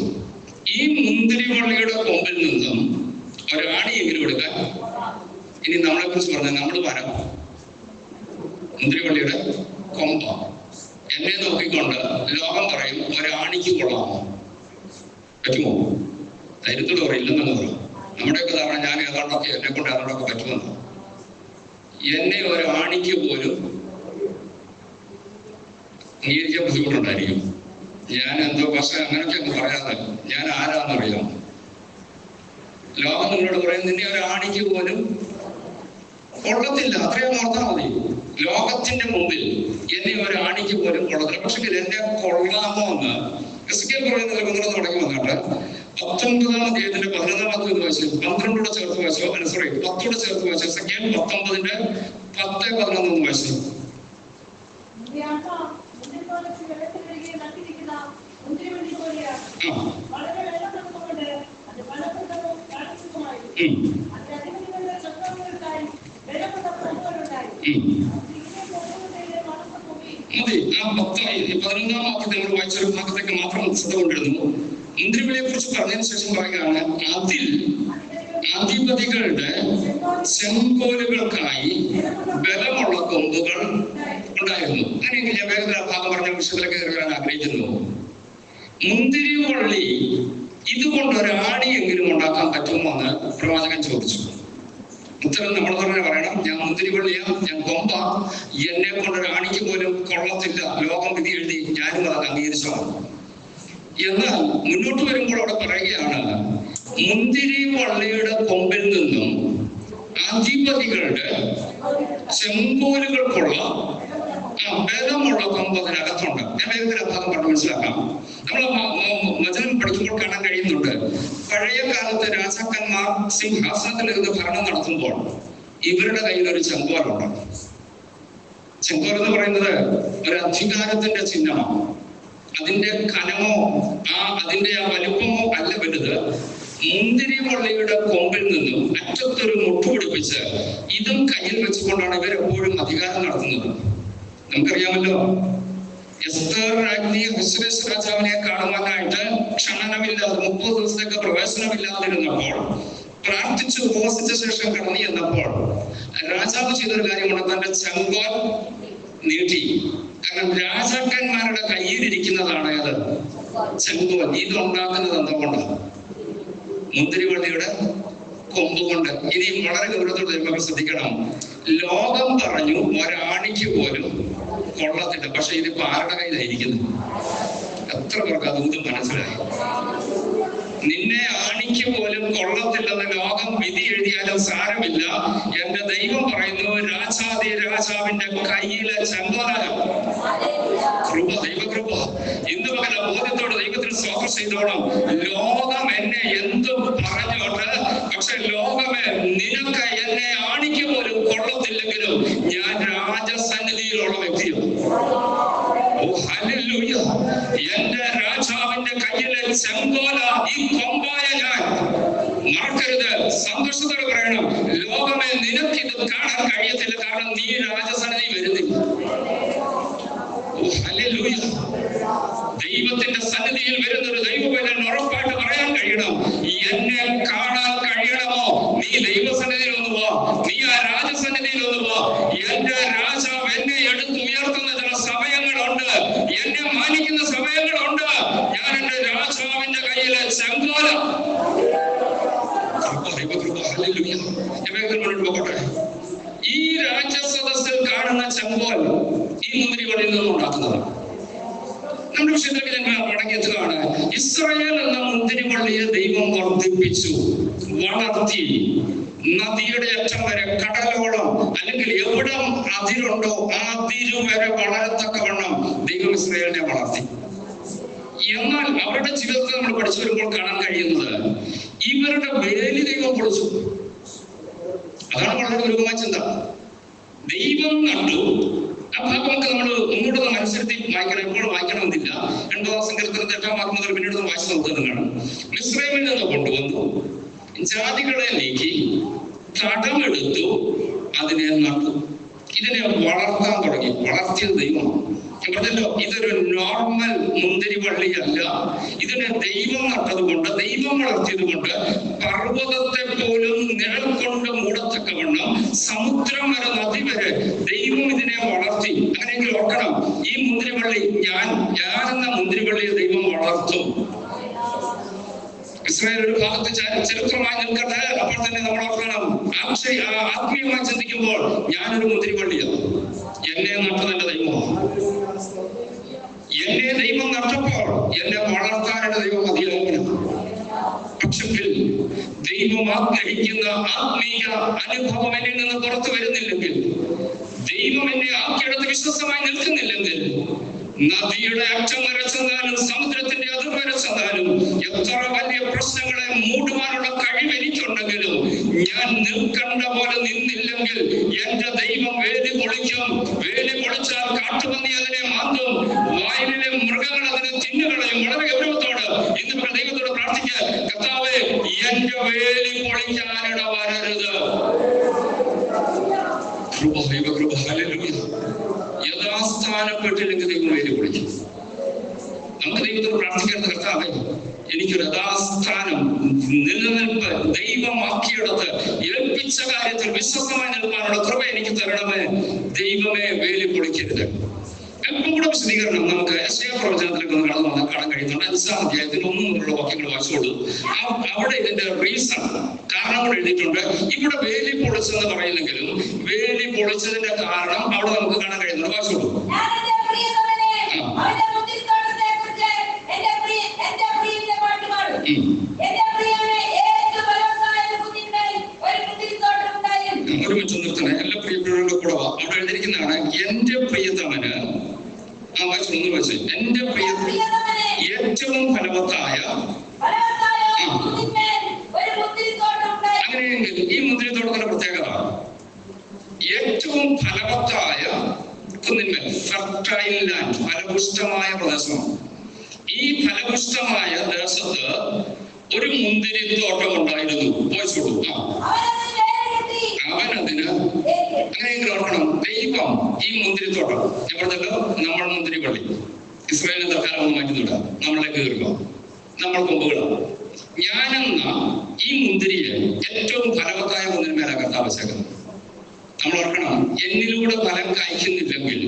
ഈ മുന്തിരിവള്ളിയുടെ കൊമ്പിൽ നിന്നും ഒരാണിയെങ്കിലും എടുക്കാൻ. ഇനി നമ്മളെ കുറിച്ച് പറഞ്ഞാൽ നമ്മൾ മരം, മുന്തിരിവള്ളിയുടെ കൊമ്പ. എന്നെ നോക്കിക്കൊണ്ട് ലോകം പറയും ഒരാണിക്ക് കൊള്ളാമോ? പറ്റുമോ? ധൈര്യത്തോട് പറയില്ലെന്നാണ് പറയാം. നമ്മുടെയൊക്കെ തവണ ഞാൻ ഏതാണ്ടൊക്കെ എന്നെ കൊണ്ട് ഏതാണ്ടൊക്കെ പറ്റുമെന്ന്. എന്നെ ഒരാണിക്ക് പോലും അംഗീകരിക്കാൻ ബുദ്ധിമുട്ടുണ്ടായിരിക്കും. ഞാൻ എന്തോ പക്ഷെ അങ്ങനെയൊക്കെ ഒന്ന് പറയാതെ ഞാൻ ആരാന്നറിയാം. ലോകം നിങ്ങളോട് പറയും നിന്നെ ഒരാണിക്ക് പോലും കൊള്ളത്തില്ല, അത്രയും ഓർത്താൽ മതി. ലോകത്തിന്റെ മുമ്പിൽ എന്നെ ഒരാണിക്ക് പോലും കൊള്ളത്തില്ല. പക്ഷെ എന്നെ കൊള്ളാമോ എന്ന് എസെക്കിയേൽ പറയുന്നത് കുതിർന്ന് തുടങ്ങി വന്നിട്ട് 19-ാം അധ്യായത്തിന്റെ 11-ാം വാക്യം വായിച്ചു, 12 ചേർത്ത് വായിച്ചോ, 10 ചേർത്ത് വായിച്ചു. എസെക്കിയേൽ 19-ന്റെ 10-11 വായിച്ചു. മതി. ആ 11-ാം വാക്യത്തെ നമ്മൾ വായിച്ചൊരു ഭാഗത്തേക്ക് മാത്രം ശ്രദ്ധ കൊണ്ടിരുന്നു. മുന്തിരിവള്ളിയെ കുറിച്ച് പറഞ്ഞതിന് ശേഷം പറയുകയാണ്, അതിൽ അധിപതികളുടെ ചെങ്കോലുകൾക്കായി ബലമുള്ള കൊമ്പുകൾ ഉണ്ടായിരുന്നു. അങ്ങനെയെങ്കിൽ ഞാൻ വേഗത്തിൽ ആ ഭാഗം പറഞ്ഞ വിഷയത്തിലേക്ക് കയറാൻ ആഗ്രഹിക്കുന്നു. മുന്തിരിവള്ളി ഇതുകൊണ്ടൊരാണിയെങ്കിലും ഉണ്ടാക്കാൻ പറ്റുമോ എന്ന് പ്രവാചകൻ ചോദിച്ചു. ഉത്തരം നമ്മൾ തന്നെ പറയണം, ഞാൻ മുന്തിരിവള്ളിയാ, ഞാൻ കൊമ്പ, എന്നെ കൊണ്ടൊരാണിക്ക് പോലും കൊള്ളത്തില്ല. ലോകം വിധി എഴുതി, ഞാനും അത് അംഗീകരിച്ചതാണ്. എന്നാൽ മുന്നോട്ട് വരുമ്പോൾ അവിടെ പറയുകയാണ്, മുന്തിരിവള്ളിയുടെ കൊമ്പിൽ നിന്നും അധിപതികളുടെ ചെങ്കോലുകൾക്കുള്ള ബലമുള്ള കൊമ്പ് അതിനകത്തുണ്ട്. ഞാൻ വേഗത്തിൽ ഭാഗം പറഞ്ഞ് മനസ്സിലാക്കാം. നമ്മൾ വചനം പഠിക്കുമ്പോൾ കാണാൻ കഴിയുന്നുണ്ട്, പഴയ കാലത്ത് രാജാക്കന്മാർ സിംഹാസനത്തിലിരുന്ന് ഭരണം നടത്തുമ്പോൾ ഇവരുടെ കയ്യിൽ ഒരു ചെങ്കോലുണ്ട്. ചെങ്കോൽ എന്ന് പറയുന്നത് ഒരു അധികാരത്തിന്റെ ചിഹ്നമാണ്. അതിന്റെ കനമോ അതിന്റെ വലുപ്പമോ അല്ല വലുത്. മുന്തിരിവള്ളിയുടെ കൊമ്പിൽ നിന്നും അറ്റത്തൊരു മുട്ടു പിടിപ്പിച്ച് ഇതും കയ്യിൽ വെച്ചുകൊണ്ടാണ് ഇവരെപ്പോഴും അധികാരം നടത്തുന്നത്. നമുക്കറിയാമല്ലോ, എസ്തർ രാജ്ഞി അഹശ്വേരോശ് രാജാവിനെ കാണുവാനായിട്ട് ക്ഷണനമില്ലാതെ 30 ദിവസത്തേക്ക് പ്രവേശനമില്ലാതിരുന്നപ്പോൾ, പ്രാർത്ഥിച്ച് ഉപവസിച്ച ശേഷം കടന്നു ചെന്നപ്പോൾ രാജാവ് ചെയ്തൊരു കാര്യമാണ്, തന്റെ ചെങ്കോൽ നീട്ടി. കാരണം രാജാക്കന്മാരുടെ കയ്യിലിരിക്കുന്നതാണ് അത് ചെങ്കോൽ. ഇത് ഉണ്ടാക്കുന്നത് എന്തുകൊണ്ടാണ്? മുന്തിരിവള്ളിയുടെ കൊമ്പ് കൊണ്ട്. ഇനി വളരെ ഗൗരവത്തോടെ നമുക്ക് ശ്രദ്ധിക്കണം. ലോകം പറഞ്ഞു ഒരാണിക്ക് പോലും കൊള്ളത്തില്ല, പക്ഷെ ഇതിപ്പോ ആരുടെ കയ്യിലായിരിക്കുന്നു? എത്ര പേർക്ക് അതും മനസ്സിലായി? നിന്നെ ആണിക്ക് പോലും കൊള്ളത്തില്ലെന്ന് ലോകം വിധി എഴുതിയാലും സാരമില്ല. എന്റെ ദൈവം പറയുന്നു, രാജാതി രാജാവിന്റെ കയ്യിലെ ചെങ്കോലാണ്. കൃപ, ദൈവകൃപ. ഇന്ന് പകൽ ബോധ്യത്തോടെ ദൈവത്തിന് സ്തോത്രം ചെയ്തോണം. ലോകം എന്നെ എന്തും പറഞ്ഞോട്ടെ, പക്ഷെ ലോകമേ നിനക്ക് എന്നെ ആണിക്ക് പോലും കൊള്ളത്തില്ലെങ്കിലും ഞാൻ രാജസന്നിധിയിലുള്ള വ്യക്തിയാണ്. ഓ ഹല്ലേലൂയ! എന്റെ രാജാവിന്റെ കയ്യിലെ ചെങ്കോല, ഈ കൊമ്പായ ഞാൻ. മറക്കരുത്, സന്തോഷത്തോടെ പറയണം, ലോകമേ നിനക്കിത് കാണാൻ കഴിയത്തില്ല, കാരണം നീ രാജസന്നിധി വരുന്നില്ല. ഓ ഹല്ലേലൂയ! ദൈവത്തിന്റെ സന്നിധിയിൽ വരുന്നൊരു ദൈവവേദന ഉറപ്പായിട്ട് പറയാൻ കഴിയണം, എന്നെ കാണാൻ കഴിയണമോ? നീ ദൈവസന്നിധിയിൽ ഒന്ന് പോ, നീ ആ രാജസന്നിധിയിൽ ഒന്ന് പോ. എന്റെ രാജാവ് എന്നെ എടുത്ത് ഉയർത്തുന്ന ചില സമയങ്ങളുണ്ട്, എന്നെ മാനിക്കുന്ന സമയങ്ങളുണ്ട്. ഞാൻ എന്റെ രാജാവിന്റെ കയ്യിലെ ചെങ്കോല. ഈ രാജസദസ്സിൽ കാണുന്ന ചെങ്കോൽ ഈ മുന്തിരിവള്ളിയിൽ നിന്നും ഉണ്ടാക്കുന്നതാണ്. നമ്മുടെ വിഷയത്തിലേക്ക് ഞങ്ങൾ മടങ്ങിയെത്തുകയാണ്. ഇസ്രായേൽ എന്ന മുന്തിരിവള്ളിയെ ദൈവം വർദ്ധിപ്പിച്ചു, വളർത്തി. നദിയുടെ അറ്റം വരെ, കടലോളം, അല്ലെങ്കിൽ എവിടം അതിരുണ്ടോ ആ അതിരു വരെ വളരത്തക്കവണ്ണം ദൈവം ഇസ്രായേലിനെ വളർത്തി. എന്നാൽ അവരുടെ ജീവിതത്തിൽ നമ്മൾ പഠിച്ചു വരുമ്പോൾ കാണാൻ കഴിയുന്നത്, ഇവരുടെ വേലി ദൈവം പൊളിച്ചു. അതാണ് വളരെ ഗൗരവമായ ചിന്ത. ദൈവം കണ്ടു. ആ ഭാഗമൊക്കെ നമ്മൾ ഒന്നുകൂടെ മനസ്സിലെത്തി വായിക്കണം. ഇപ്പോൾ വായിക്കണമെന്നില്ല. 8-ാം സങ്കീർത്തനത്തിന്റെ 8-ാം വാക്യം മുതൽ പിന്നീട് വായിച്ചു നോക്കുന്നത് കാണാം. മിസ്രൈമിൽ നിന്ന് കൊണ്ടുവന്നു, ജാതികളെ നീക്കി, തടമെടുത്തു, അതിനെ നട്ടു. ഇതിനെ വളർത്താൻ തുടങ്ങി. വളർത്തിയത് ദൈവമാണ്. പറഞ്ഞല്ലോ, ഇതൊരു നോർമൽ മുന്തിരിവള്ളിയല്ല. ഇതിനെ ദൈവം നട്ടതുകൊണ്ട്, ദൈവം വളർത്തിയത് കൊണ്ട്, പർവ്വതത്തെ പോലും നിഴൽ കൊണ്ട് മൂടത്തക്കവണ്ണം സമുദ്രം വരെ, നദി വരെ ദൈവം ഇതിനെ വളർത്തി. അങ്ങനെയെങ്കിൽ ഓർക്കണം, ഈ മുന്തിരിവള്ളി ഞാനെന്ന മുന്തിരിവള്ളിയെ ദൈവം വളർത്തും. ഇസ്രായേൽ ഒരു ഭാഗത്ത് ചരിത്രമായി നിൽക്കട്ടെ. അപ്പോൾ തന്നെ നമ്മൾ ഓർക്കണം, ആത്മീയമായി ചിന്തിക്കുമ്പോൾ ഞാനൊരു മുന്തിരിവള്ളിയാണ്. എന്നെ നട്ടത് എന്റെ ദൈവമാണ്. എന്നെ ദൈവം നട്ടപ്പോൾ എന്നെ വളർത്താനുള്ള ദൈവം മതിയാകുന്നു. പക്ഷെങ്കിൽ ദൈവം ആഗ്രഹിക്കുന്ന ആത്മീയ അനുഭവം എന്നിൽ നിന്ന് പുറത്തു വരുന്നില്ലെങ്കിൽ, ദൈവം എന്നെ ആക്കിയെടുത്ത് വിശ്വസമായി നിൽക്കുന്നില്ലെങ്കിൽ, നദിയുടെ അറ്റം വരെ ചെന്നാലും സമുദ്രത്തിന്റെ അതിർ വരെ ചെന്നാലും എത്ര വലിയ പ്രശ്നങ്ങളെ മൂടുവാനുള്ള കഴിവ് എനിക്കുണ്ടെങ്കിലും, ഞാൻ നിൽക്കേണ്ട പോലെ നിന്നില്ലെങ്കിൽ എന്റെ ദൈവം വേലി പൊളിക്കും. വേലി പൊളിച്ചാൽ കാട്ടുപന്നി അതിനെ മാന്തും, വയലിലെ മൃഗങ്ങൾ അതിനെ തിന്നുകളയും. വളരെ ഗൗരവത്തോട് ഇന്ന് ദൈവത്തോട് പ്രാർത്ഥിക്കാൻ, കർത്താവേ, എന്റെ വേലി പൊളിക്കാനിട വരരുത്. യഥാസ്ഥാനപ്പെട്ടില്ലെങ്കിൽ ദൈവം വേലി പൊളിക്കും. നമുക്ക് ദൈവത്തോട് പ്രാർത്ഥിക്കേണ്ട, കർത്താവേ, എനിക്കൊരു യഥാസ്ഥാനം, നിലനിൽപ്പ് ദൈവമാക്കിയെടുത്ത് ഏൽപ്പിച്ച കാര്യത്തിൽ വിശ്വസമായി നിൽക്കാനുള്ള കൃപ എനിക്ക് തരണമേ. ദൈവമേ, വേലി പൊളിക്കരുത്. അല്പം കൂടെ വിശദീകരണം നമുക്ക് യെശയ്യാ പ്രവചനത്തിലേക്ക് ഒന്ന് കാണാൻ കഴിയുന്നുണ്ട്. 5-ാം അധ്യായത്തിൽ 1 മുതലുള്ള വാക്യങ്ങൾ വായിച്ചോളൂ. അവിടെ ഇതിന്റെ റീസൺ, കാരണങ്ങൾ എഴുതിയിട്ടുണ്ട്. ഇവിടെ വേലി പൊളിച്ചെന്ന് പറയുന്നെങ്കിലും വേലി പൊളിച്ചതിന്റെ കാരണം അവിടെ നമുക്ക് കാണാൻ കഴിയുന്നുണ്ട്. വായിച്ചോളൂ. ഒരുമിച്ച് നിർത്തണേ, എല്ലാ പ്രിയപ്പെട്ടവരുടെ കൂടെ അവിടെ എഴുതിയിരിക്കുന്നതാണ്, എന്റെ പ്രിയതമന്, എന്റെ പ്രിയ ഏറ്റവും ഫലവത്തായ. അങ്ങനെയെങ്കിൽ ഈ മുന്തിരിത്തോട്ടത്തിന്റെ പ്രത്യേകത, ഏറ്റവും ഫലവത്തായ കുന്നിന്മേൽ, ഫെർട്ടൈൽ ലാൻഡ്, ഫലപുഷ്ടമായ പ്രദേശമാണ്. ഈ ഫലപുഷ്ടമായ ദേശത്ത് ഒരു മുന്തിരിത്തോട്ടം ഉണ്ടായിരുന്നു. പോയിച്ചോളൂ. അവനതിന് അങ്ങനെയെങ്കിലും ഓർക്കണം, ദൈവം ഈ മുന്തിരിത്തോട്ടം, ഞാൻ പറഞ്ഞല്ലോ, നമ്മൾ മുന്തിരിവള്ളി, ഇസ്രായേലിനെ തൽക്കാലം ഒന്ന് മാറ്റുന്നില്ല, നമ്മളെ കീറുക, നമ്മൾ കൊമ്പുകളാണ്. ഞാനെന്ന ഈ മുന്തിരിയെ ഏറ്റവും ഫലവത്തായ മുന്തിരിമേലാണ് കർത്താവ് വെച്ചേക്കുന്നത്. നമ്മൾ ഓർക്കണം, എന്നിലൂടെ ഫലം കായ്ക്കുന്നില്ലെങ്കിൽ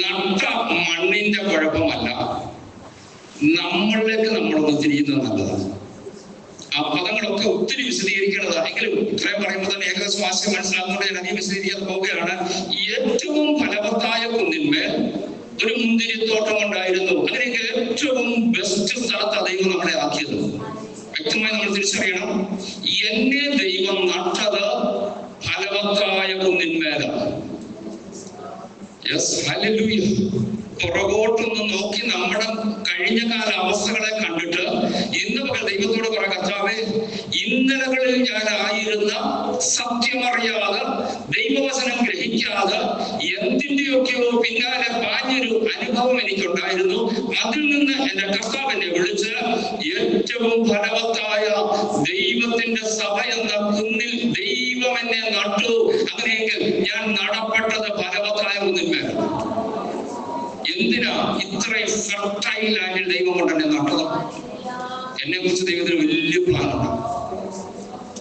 നട്ട മണ്ണിന്റെ കുഴപ്പമല്ല, നമ്മളിലേക്ക് നമ്മളൊന്ന് തിരിയുന്നത് നല്ലതാണ്. ആ പദങ്ങളൊക്കെ ഒത്തിരി വിശദീകരിക്കേണ്ടതാണ്. എങ്കിലും ഇത്രയും പറയുമ്പോൾ തന്നെ ഏകസ്വാസ്യം മനസ്സിലാകുന്നതുകൊണ്ട് ഞാൻ അധികം വിശദീകരിക്കാൻ പോവുകയാണ്. ഏറ്റവും ഫലവത്തായ കുന്നിന്മേൽ ഒരു മുന്തിരിത്തോട്ടം ഉണ്ടായിരുന്നു. അങ്ങനെയെങ്കിൽ ഏറ്റവും ബെസ്റ്റ് സ്ഥലത്ത് ദൈവം നമ്മളെ ആക്കിയത് വ്യക്തമായി നമ്മൾ തിരിച്ചറിയണം. എന്നെ ദൈവം നട്ടത് ഫലവത്തായ കുന്നിന്മേലാണ്. Yes, hallelujah. പുറകോട്ടൊന്ന് നോക്കി നമ്മുടെ കഴിഞ്ഞ കാല അവസ്ഥകളെ കണ്ടിട്ട് ഇന്ന് പകൽ ദൈവത്തോട് പറ, കർത്താവേ, ഇന്നലകളിൽ ഞാനായിരുന്ന സത്യമറിയാതെ ദൈവവചനം ഗ്രഹിക്കാതെ എന്തിന്റെയൊക്കെയോ പിന്നാലെ പാഞ്ഞൊരു അനുഭവം എനിക്കുണ്ടായിരുന്നു. അതിൽ നിന്ന് എന്റെ കർത്താവ് എന്നെ വിളിച്ച് ഏറ്റവും ഫലവത്തായ ദൈവത്തിന്റെ സഭ എന്ന കുന്നിൽ ദൈവം എന്നെ നട്ടു. അങ്ങനെയെങ്കിൽ ഞാൻ നടപ്പെട്ടത് ഫലവത്തായ കുന്നിന്മേൽ. എന്തിനാ ഇത്രയും ഫെർട്ടൈൽ ലാൻഡിൽ ദൈവം കൊണ്ട് എന്നെ നട്ടത്? എന്നെ കുറിച്ച് ദൈവത്തിന് വലിയ പ്ലാനുണ്ട്.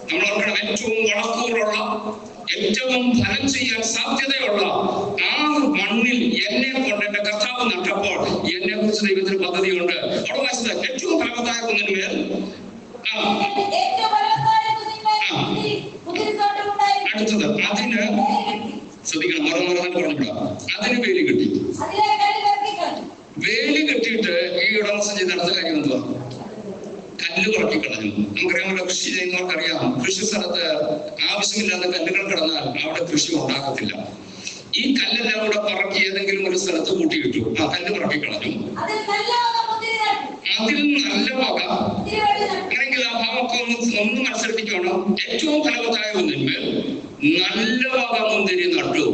നമ്മൾ ഓർക്കണം, ഏറ്റവും വളക്കൂറുള്ള, ഏറ്റവും ഫലം ചെയ്യാൻ സാധ്യതയുള്ള ആ മണ്ണിൽ എന്നെ കൊണ്ട് എന്റെ കർത്താവ് നട്ടപ്പോൾ എന്നെ കുറിച്ച് ദൈവത്തിന് പദ്ധതിയുണ്ട്. അവിടെ വായിച്ചത് ഏറ്റവും ഫലവത്തായ കുന്നിന്മേൽ അടുത്തത് അതിന് ശ്രദ്ധിക്കണം, മറന്നു പറഞ്ഞില്ല, അതിന് വേലി കെട്ടി. വേലി കെട്ടിയിട്ട് ഈ ഉടമസ്ഥൻ ചെയ്ത് അടുത്ത കാര്യം എന്തുവാ? കല്ല് പറക്കി കളഞ്ഞു. നമുക്കറിയാമല്ലോ, കൃഷി ചെയ്യുന്നവർക്കറിയാം, കൃഷി സ്ഥലത്ത് ആവശ്യമില്ലാത്ത കല്ലുകൾ കിടന്നാൽ അവിടെ കൃഷി ഉണ്ടാകത്തില്ല. ഈ കല്ലെല്ലാം കൂടെ പറക്കി ഏതെങ്കിലും ഒരു സ്ഥലത്ത് കൂട്ടിയിട്ടു. ആ കല്ല് പറക്കി കളഞ്ഞു. അതിൽ നല്ല വക, അല്ലെങ്കിൽ ആ ഭാവമൊക്കെ ഒന്ന് മത്സരിപ്പിക്കണം. ഏറ്റവും ഫലവത്തായ ഒന്നിന്മേൽ നല്ല വക മുന്തിരി നട്ടു.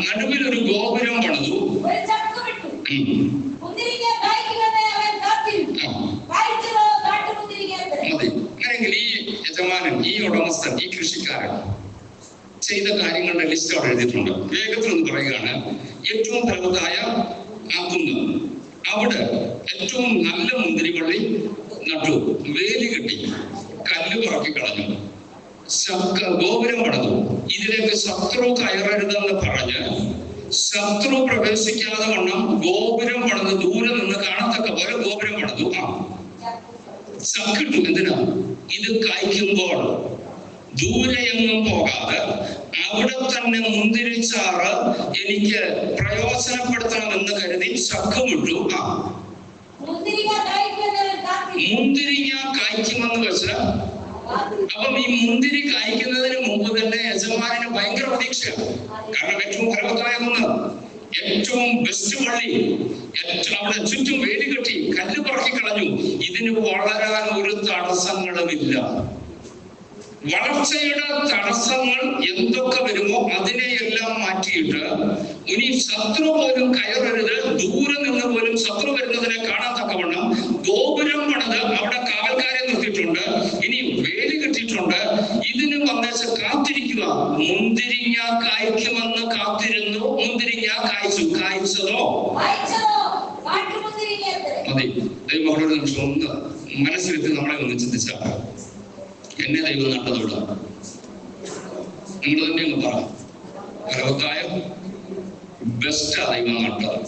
നടുവിൽ ഒരു ഗോപുരം പണിതു. മതി. അങ്ങനെയെങ്കിൽ ഈ യജമാനൻ, ഈ ഉടമസ്ഥൻ, ഈ കൃഷിക്കാരൻ ചെയ്ത കാര്യങ്ങളുടെ ലിസ്റ്റ് അവിടെ എഴുതിയിട്ടുണ്ട്. വേഗത്തിൽ ഒന്ന് പറയുകയാണ്. ഏറ്റവും ഫലവത്തായ ആ കുന്ന്, അവിടെ ഏറ്റവും നല്ല മുന്തിരിവള്ളി നട്ടു, വേലി കെട്ടി, കല്ല് പറക്കി കളഞ്ഞു, ഗോപുരം പണിതു. ഇതിലേക്ക് ശത്രു കയറരുതെന്ന് പറഞ്ഞ് ശത്രു പ്രവേശിക്കാതെ വണ്ണം ഗോപുരം പണിത് ദൂരെ നിന്ന് കാണത്തക്ക പോലെ ഗോപുരം പണിതു. ചക്കിട്ടു. എന്തിനാ? ഇത് കായ്ക്കുമ്പോൾ ദൂരെ എങ്ങും പോകാതെ അവിടെ തന്നെ മുന്തിരിച്ചാറ് എനിക്ക് പ്രയോജനപ്പെടുത്തണമെന്ന് കരുതി ചക്കുമിട്ടു. മുന്തിരിങ്ങ കായ്ക്കുമെന്ന് വെച്ച്, അപ്പം ഈ മുന്തിരി കായ്ക്കുന്നതിന് മുമ്പ് തന്നെ യജമാനന് ഭയങ്കര പ്രതീക്ഷയാണ്. കാരണം ഏറ്റവും ഫലവത്തായ ഒന്ന്, ഏറ്റവും ബെസ്റ്റ് വള്ളി, അവിടെ ചുറ്റും വേലി കെട്ടി, കല്ല് പറക്കി കളഞ്ഞു. ഇതിന് വളരാൻ ഒരു തടസ്സങ്ങളുമില്ല. വളർച്ചയുടെ തടസ്സങ്ങൾ എന്തൊക്കെ വരുമോ അതിനെയെല്ലാം മാറ്റിയിട്ട് ഇനി ശത്രു പോലും കയറരുത്, ദൂരെ നിന്ന് പോലും ശത്രു വരുന്നതിനെ കാണാൻ തക്കവണ്ണം ഗോപുരം പണിത് അവിടെ കാവൽക്കാരെ നിർത്തിയിട്ടുണ്ട്. ഇനി വേലി കെട്ടിയിട്ടുണ്ട്. ഇതിന് വന്നേച്ച് കാത്തിരിക്കുക. മുന്തിരിങ്ങ കായ്ക്കുമെന്ന് കാത്തിരുന്നു. മുന്തിരിങ്ങ കായ്ച്ചു. കായ്ച്ചതോ? മതി. ദൈവമക്കളോട് നിമിഷം ഒന്ന് മനസ്സിലെത്തി നമ്മളെ ഒന്ന് ചിന്തിച്ചാൽ, എന്നെ ദൈവം നട്ടതോട് നിങ്ങൾ തന്നെ ഒന്ന് പറ. ഫലവത്തായ ബെസ്റ്റാ ദൈവം നട്ടത്.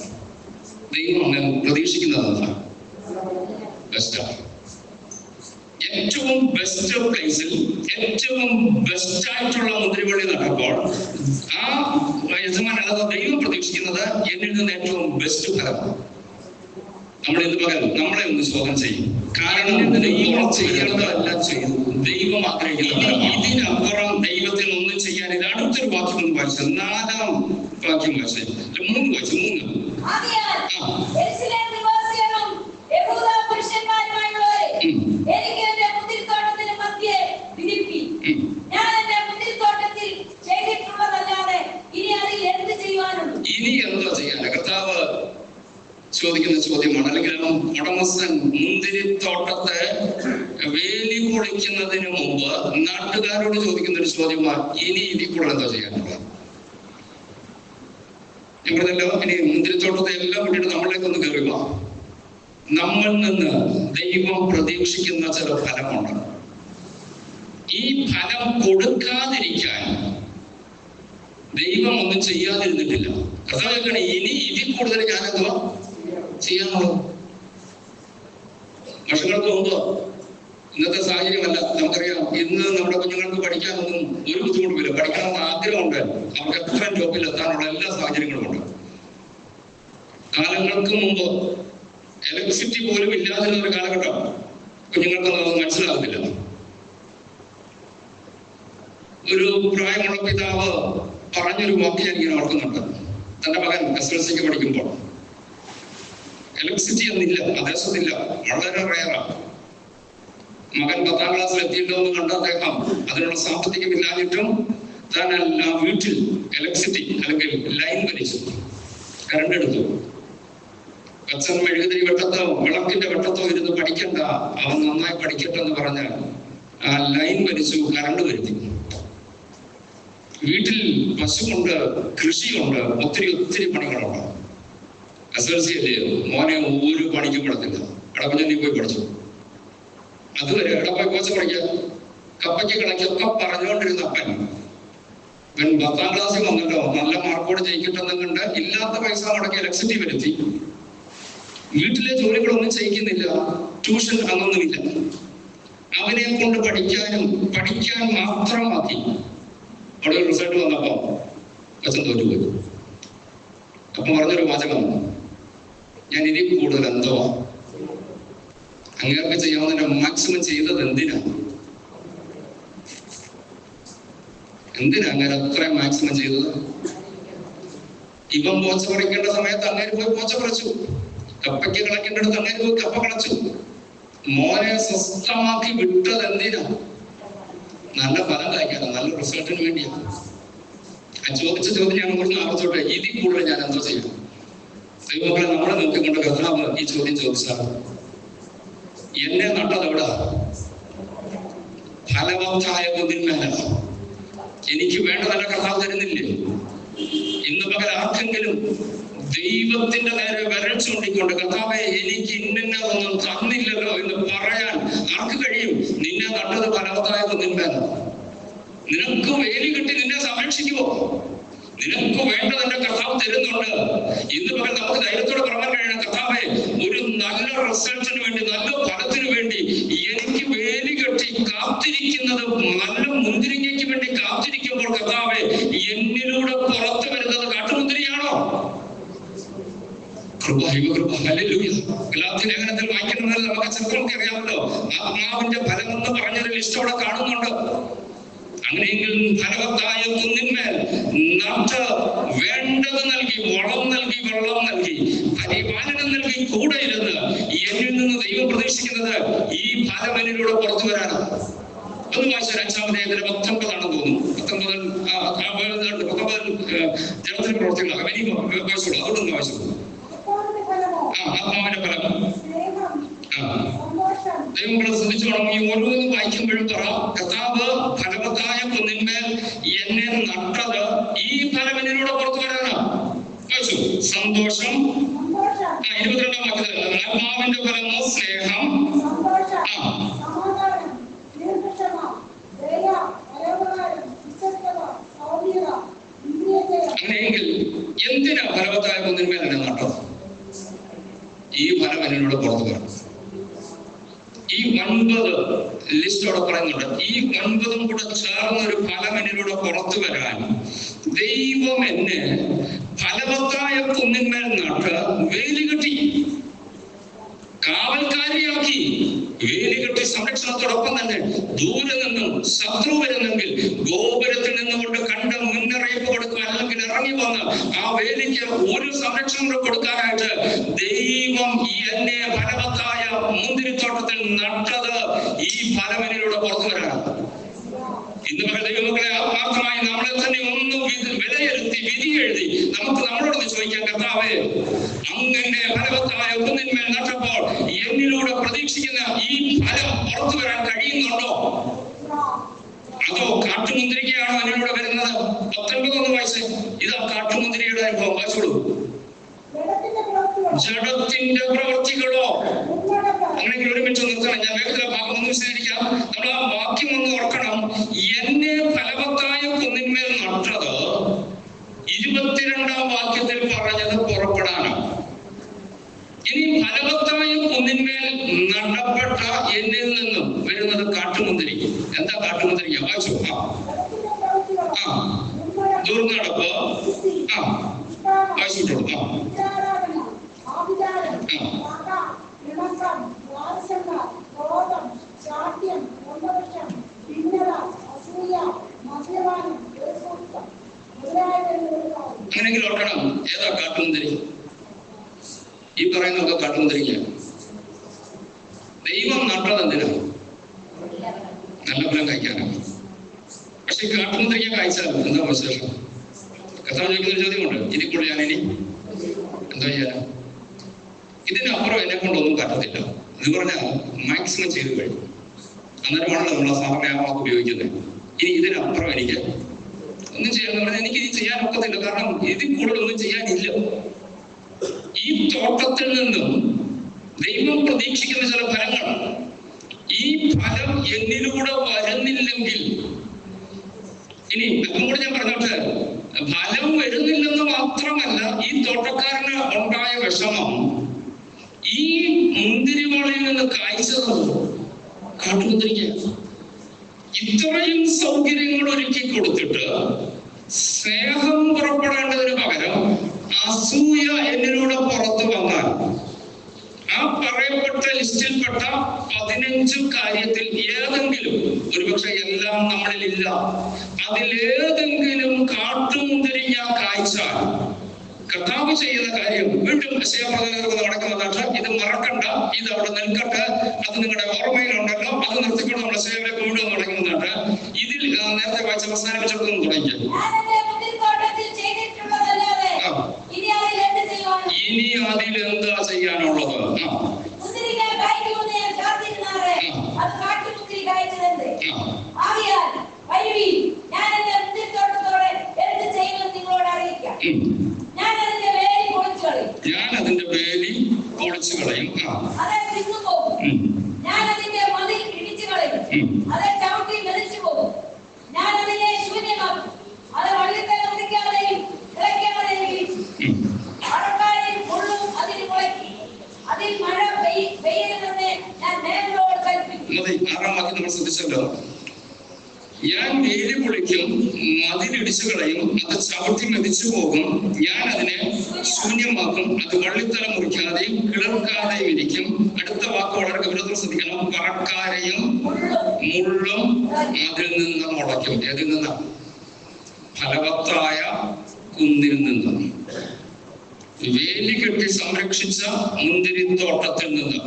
ദൈവം അങ്ങനെ പ്രതീക്ഷിക്കുന്നത് ബെസ്റ്റാ. ഏറ്റവും ബെസ്റ്റ് പ്ലേസിൽ ഏറ്റവും ബെസ്റ്റ് ആയിട്ടുള്ള മുന്തിരിവള്ളി നട്ടപ്പോൾ ആ യജമാൻ, അല്ലാതെ ദൈവം പ്രതീക്ഷിക്കുന്നത് എന്നിൽ നിന്ന് ഏറ്റവും ബെസ്റ്റ് ഫലം. നമ്മൾ ഇന്ന് പകൽ നമ്മളെ ഒന്ന് ശോധന ചെയ്യും. കാരണം ദൈവം ചെയ്യേണ്ടതെല്ലാം ചെയ്തു. ദൈവം ആഗ്രഹിക്കുന്ന ഇതിനപ്പുറം ദൈവത്തിന് ഒന്നും ചെയ്യാനില്ല. അടുത്തൊരു വാക്യം ഒന്ന് വായിച്ചത്, 4-ാം വാക്യം വായിച്ചത്, 3 വായിച്ചു. 3 ഇനി എന്താ ചെയ്യാൻ കർത്താവ് ചോദിക്കുന്ന ചോദ്യമാണ്. അല്ലെങ്കിൽ ഉടമസ്ഥൻ മുന്തിരിത്തോട്ടത്തെ വേലി പൊളിക്കുന്നതിന് മുമ്പ് നാട്ടുകാരോട് ചോദിക്കുന്ന ഒരു ചോദ്യമാണ്, ഇനി ഇതിൽ കൂടുതൽ എന്താ ചെയ്യാനുള്ളത്? ഞങ്ങളെല്ലാം ഇനി മുന്തിരിത്തോട്ടത്തെ എല്ലാം വിട്ടിട്ട് നമ്മളിലേക്ക് ഒന്ന് കയറി വാ. നമ്മൾ നിന്ന് ദൈവം പ്രതീക്ഷിക്കുന്ന ചില ഫലമുണ്ട്. ഈ ഫലം കൊടുക്കാതിരിക്കാൻ ദൈവം ഒന്നും ചെയ്യാതിരുന്നിട്ടില്ല. കർത്താവ് ഇനി ഇതിൽ കൂടുതൽ ഞാനെന്തുവാ ചെയ്യാനുള്ളത്? വർഷങ്ങൾക്ക് മുമ്പ് ഇന്നത്തെ സാഹചര്യമല്ല, നമുക്കറിയാം. ഇന്ന് നമ്മുടെ കുഞ്ഞുങ്ങൾക്ക് പഠിക്കാനൊന്നും ഒരു ബുദ്ധിമുട്ടുമില്ല. പഠിക്കണമെന്ന് ആഗ്രഹമുണ്ട്. അവർക്ക് എത്ര ജോബിൽ എത്താനുള്ള എല്ലാ സാഹചര്യങ്ങളും ഉണ്ട്. കാലങ്ങൾക്ക് മുമ്പ് ഇലക്ട്രിസിറ്റി പോലും ഇല്ലാതിരുന്ന ഒരു കാലഘട്ടം കുഞ്ഞുങ്ങൾക്കൊന്നും മനസ്സിലാകുന്നില്ല. ഒരു പ്രായമുള്ള പിതാവ് പറഞ്ഞൊരു വാക്ക് ഞാൻ ഇങ്ങനെ ഓർക്കുന്നുണ്ട്. തന്റെ മകൻ SLC പഠിക്കുമ്പോൾ ഇലക്ട്രിസിറ്റി ഒന്നില്ല, അദേശത്തില്ല, വളരെ റയറാണ്. മകൻ 10ാം ക്ലാസ്സിൽ എത്തിയിട്ടോന്ന് കണ്ട അദ്ദേഹം അതിനുള്ള സാമ്പത്തികമില്ലാഞ്ഞിട്ടും താൻ വീട്ടിൽ ഇലക്ട്രിസിറ്റി അല്ലെങ്കിൽ ലൈൻ വലിച്ചു, കറണ്ട് എടുത്തു. അച്ഛൻ മെഴുകുതിരി വെട്ടത്തോ വിളക്കിന്റെ വെട്ടത്തോ ഇരുന്ന് പഠിക്കണ്ട, അവൻ നന്നായി പഠിക്കട്ടെ എന്ന് പറഞ്ഞ് ആ ലൈൻ വലിച്ചു, കറണ്ട് വരുത്തി. വീട്ടിൽ പശുവുണ്ട്, കൃഷിയുണ്ട്, ഒത്തിരി പണികളുണ്ട്. SLC അല്ലേ, മോനെ ഒരു പണിക്കും പെടത്തില്ല. എടപ്പഞ്ഞ നീ പോയി പഠിച്ചു. അതുവരെ എടപ്പോയി കോച്ച പഠിക്കുക, കപ്പയ്ക്ക് കിടക്കൊക്കെ പറഞ്ഞുകൊണ്ടിരുന്ന അപ്പൻ 10ാം ക്ലാസ്സിൽ വന്നിട്ടോ നല്ല മാർക്കോട് ജയിക്കട്ടെന്നും കണ്ട് ഇല്ലാത്ത പൈസ മുടക്കി ഇലക്ട്രിസിറ്റി വരുത്തി. വീട്ടിലെ ജോലികളൊന്നും ചെയ്യിക്കുന്നില്ല, ട്യൂഷൻ അതൊന്നുമില്ല. അവനെ കൊണ്ട് പഠിക്കാൻ മാത്രമാക്കി. അവിടെ ഒരു റിസൾട്ട് വന്നപ്പോ അച്ഛൻ തോറ്റുപോയി. അപ്പൊ പറഞ്ഞൊരു വാചകം, ഞാൻ ഇതിൽ കൂടുതൽ എന്തോ അങ്ങേർക്ക് ചെയ്യാവുന്നതിന്റെ മാക്സിമം ചെയ്തത് എന്തിനാ അങ്ങനെ അത്രയും മാക്സിമം ചെയ്തത്? ഇവൻ പോച്ച പറിക്കേണ്ട സമയത്ത് അങ്ങേര് പോയി പോച്ച പറിച്ചു, കപ്പയ്ക്ക് കളക്കേണ്ടടുത്ത് അങ്ങേര് പോയി കപ്പ കളച്ചു. മോനെ സ്വസ്ഥമാക്കി വിട്ടത് എന്തിനാ? നല്ല ഫലം കഴിക്കാനോ, നല്ല റിസൾട്ടിന് വേണ്ടിയാണ്. ചോദിച്ച ചോദ്യം ഞാൻ കുറച്ച് ആവർത്തിച്ചോട്ടെ, ഇതിൽ കൂടുതൽ ഞാൻ എന്തോ ചെയ്യും? ദൈവങ്ങളെ നമ്മളെ നോക്കിക്കൊണ്ട് കർത്താവ് ഈ ചോദ്യം ചോദിച്ചാൽ, എന്നെ നട്ടത് എവിടെ? ഫലവത്തായ കുന്നിന്മേല. എനിക്ക് വേണ്ടതല്ല കർത്താവ് തരുന്നില്ലേ? ഇന്ന് പകൽ ആർക്കെങ്കിലും ദൈവത്തിന്റെ നേരെ വിരൽ ചൂണ്ടിക്കൊണ്ട് കർത്താവെ എനിക്ക് ഇന്നൊന്നും തന്നില്ലല്ലോ എന്ന് പറയാൻ ആർക്ക് കഴിയും? നിന്നെ നട്ടത് ഫലവത്തായ കുന്നിന്മേല. നിനക്ക് വേലി കെട്ടി നിന്നെ സംരക്ഷിക്കുമോ? നിനക്ക് വേണ്ടതെന്റെ കർത്താവ് തരുന്നുണ്ട്. ഇന്ന് പകൽ നമുക്ക് ധൈര്യത്തോടെ പറയാൻ കഴിയണം, കർത്താവെ ഒരു നല്ല റിസൾട്ടിന് വേണ്ടി, നല്ല ഫലത്തിന് വേണ്ടി എനിക്ക് വേലി കെട്ടി കാത്തിരിക്കുന്നത്, നല്ല മുന്തിരിങ്ങയ്ക്ക് വേണ്ടി കാത്തിരിക്കുമ്പോൾ കർത്താവെ എന്നിലൂടെ പുറത്തു വരുന്നത് കാട്ടുമുന്തിരിയാണോ? ലേഖനത്തിൽ വായിക്കുന്നതിൽ നമുക്ക് ചിത്രമൊക്കെ അറിയാമല്ലോ. ആത്മാവിന്റെ ഫലം എന്ന് പറഞ്ഞൊരു ലിസ്റ്റ് അവിടെ കാണുന്നുണ്ട്. അങ്ങനെയെങ്കിൽ ഫലവത്തായ കുന്നിന്മേൽ നട്ട് വേണ്ടത് നൽകി, വളം നൽകി, വെള്ളം നൽകി, പരിപാലനം നൽകി കൂടെ ഇരുന്ന് എന്നിൽ നിന്ന് ദൈവം പ്രതീക്ഷിക്കുന്നത് ഈ ഫലമെന്നിലൂടെ പുറത്തു വരാനാണ്. ഒന്ന് വായിച്ചു, 5-ാമത്തെ ലേഖനം 19 ആണെന്ന് തോന്നുന്നു. 19 ജനത്തിന് പ്രവർത്തികളാണ്. വായിച്ചോളൂ, അതൊന്നും വായിച്ചു. ആത്മാവിന്റെ ഫലം ദൈവങ്ങളെ ശ്രദ്ധിച്ചോണം. ഈ ഓരോന്നും വായിക്കുമ്പോഴും പറ, കർത്താവ് ഫലവത്തായ കുന്നിന്മേൽ എന്നെ നട്ടത് ഈ ഫലം എന്നിലൂടെ പുറത്തു വരാനാണ്. വായിച്ചു, സന്തോഷം. 22-ാം വാക്യത്തിൽ ആത്മാവിന്റെ ഫലമോ സ്നേഹം, അങ്ങനെയെങ്കിൽ എന്തിനാ ഫലവത്തായ കുന്നിന്മേൽ എന്നെ നട്ടത്? ഈ ഫലം എന്നിലൂടെ പുറത്തു വരണം. ഈ 9 ലിസ്റ്റോടെ പറയുന്നുണ്ട്. ഈ 9 കൂടെ ചേർന്നൊരു ഫലം എന്നിലൂടെ പുറത്തു വരാൻ ദൈവം എന്നെ ഫലവത്തായ കുന്നിന്മേൽ നട്ട് വേലി കെട്ടി, കാവൽക്കാരിയാക്കി. വേലി കെട്ടി സംരക്ഷണത്തോടൊപ്പം തന്നെ ദൂരെ നിന്നും ശത്രു വരുന്നെങ്കിൽ ഗോപുരത്തിൽ നിന്നുകൊണ്ട് കണ്ട് മുന്നറിയിപ്പ് കൊടുക്കുക, അല്ലെങ്കിൽ ഇറങ്ങി വന്ന് ആ വേലിക്ക് ഒരു സംരക്ഷണം കൊടുക്കാനായിട്ട് ദൈവം എന്നെ ഫലവത്തായ മുന്തിരിത്തോട്ടത്തിൽ നട്ടത് ഈ ഫലമെന്നിലൂടെ പുറത്തു വരാനാണ്. ഇന്ന് പല ദൈവമക്കളെ ആത്മാർത്ഥമായി നമ്മളെ തന്നെ ഒന്ന് വിലയിരുത്തി വിധി എഴുതി നമുക്ക് നമ്മളോട് ചോദിക്കാം, കർത്താവേ അങ്ങനെ ഫലവത്തായ കുന്നിന്മേൽ നട്ടപ്പോൾ എന്നിലൂടെ പ്രതീക്ഷിക്കുന്ന ഈ ഫലം പുറത്തു വരാൻ കഴിയുന്നുണ്ടോ? അതോ കാട്ടുമുന്തിരിക്കയാണോ എന്നിലൂടെ വരുന്നത്? 19 വയസ്സ് ഇതാ കാട്ടുമുന്തിരിയുടെ അനുഭവം. വായിച്ചോളൂ. ജഡത്തിന്റെ പ്രവൃത്തികളോ. അങ്ങനെയെങ്കിൽ ഒരുമിച്ച് നിർത്തണം. ഞാൻ വേഗത്തിൽ ഭാഗം ഒന്ന് വിശദീകരിക്കാം. നമ്മൾ ആ വാക്യം ഒന്ന് ഓർക്കണം. 22-ാം വാക്യത്തിൽ പറഞ്ഞത് പുറപ്പെടാനാണ്. ഇനി ഫലവത്തായ കുന്നിന്മേൽ നടപ്പെട്ട എന്നിൽ നിന്നും വരുന്നത് കാട്ടുമുന്തിരി. എന്താ കാട്ടുമുന്തിരിക്ക? വായിച്ചു. ദുർനടപ്പ്. വായിച്ചിട്ടുള്ളൂ. അങ്ങനെയെങ്കിലും ഓർക്കണം, ഏതാ കാട്ടുമുന്തിരി? ഈ പറയുന്നതൊക്കെ കാട്ടുമുന്തിരിക്ക. ദൈവം നട്ടത് എന്തിനാണ്? നല്ല ഫലം കഴിക്കാനാണ്. പക്ഷെ കാട്ടുമുന്തിരിക്ക കഴിച്ചാൽ എന്താ വിശേഷം? കർത്താവ് ചോദിക്കുന്ന ഒരു ചോദ്യമുണ്ട്, ഇതിൽ കൂടെ ഞാൻ ഇനി എന്താ ചെയ്യാനാ? ഇതിനപ്പുറം എന്നെ കൊണ്ടൊന്നും പറ്റത്തില്ല എന്ന് പറഞ്ഞാൽ മാക്സിമം ചെയ്ത് കഴിയും. അന്നേരമാണല്ലോ നമ്മൾ സാധാരണ ആ വാക്ക് ഉപയോഗിക്കുന്നത്. ഇനി ഇതിനപ്പുറം എനിക്ക് ഒന്നും ചെയ്യാന്ന് പറഞ്ഞാൽ എനിക്ക് ഇത് ചെയ്യാൻ ഒക്കത്തില്ല, കാരണം ഇതിൽ കൂടുതലൊന്നും ചെയ്യാനില്ല. ഈ തോട്ടത്തിൽ നിന്നും ദൈവം പ്രതീക്ഷിക്കുന്ന ചില ഫലങ്ങൾ, ഈ ഫലം എന്നിലൂടെ വരുന്നില്ലെങ്കിൽ, ഇനി അതും കൂടെ ഞാൻ പറഞ്ഞോട്ടെ, ഫലം വരുന്നില്ലെന്ന് മാത്രമല്ല, ഈ തോട്ടക്കാരന് ഉണ്ടായ വിഷമം ഈ മുന്തിരിവളയിൽ നിന്ന് കായ്ച്ചത് കാട്ടുമുന്തിരിക്ക. ഇത്രയും സൗകര്യങ്ങൾ ഒരുക്കി കൊടുത്തിട്ട് സ്നേഹം പുറപ്പെടേണ്ടതിന് പകരം അസൂയ എന്നിലൂടെ പുറത്തു വന്നാൽ, ആ പറയപ്പെട്ട ലിസ്റ്റിൽപ്പെട്ട 15 കാര്യത്തിൽ ഏതെങ്കിലും, ഒരുപക്ഷെ എല്ലാം നമ്മളിലില്ല, അതിലേതെങ്കിലും കാട്ടുമുന്തിരിങ്ങ കായ്ച്ചാൽ കർത്താവ് ചെയ്യുന്ന കാര്യം, വീണ്ടും നടക്കുന്നതായിട്ട് ഇത് മറക്കണ്ട, ഇത് അവിടെ നിൽക്കട്ടെ, അത് നിങ്ങളുടെ ഓർമ്മയിലുണ്ടല്ലോ, അത് നിർത്തിക്കൊണ്ട് നമ്മുടെ സേവനൊക്കെ വീണ്ടും തുടങ്ങുന്നുണ്ട്. ഇതിൽ നേരത്തെ വായിച്ച് അവസാനിപ്പിച്ചെടുത്തു തുടങ്ങിയ ഇനി അതിലെന്താ ചെയ്യാനുള്ളത്? ഞാൻ അതിന്റെ വേലി പൊളിച്ചു കളയും. ആറാം വാക്യം നമ്മൾ ശ്രദ്ധിച്ചല്ലോ. ഞാൻ വേലി പൊളിക്കും, മതിലിടിച്ചു കളയും, അത് ചവിട്ടി മെതിച്ചു പോകും, ഞാൻ അതിനെ ശൂന്യമാക്കും, അത് വള്ളിത്തല മുറിക്കാതെയും കിളർക്കാതെയും ഇരിക്കും. അടുത്ത വാക്ക് വളരെ ഗൗരവത്തിൽ ശ്രദ്ധിക്കണം. പറക്കാരെയും മുള്ളും അതിൽ നിന്ന് മുളയ്ക്കും. ഏതിൽ നിന്നാ? ഫലവത്തായ കുന്നിൽ നിന്ന്, വേലി കെട്ടി സംരക്ഷിച്ച മുന്തിരിത്തോട്ടത്തിൽ നിന്ന്,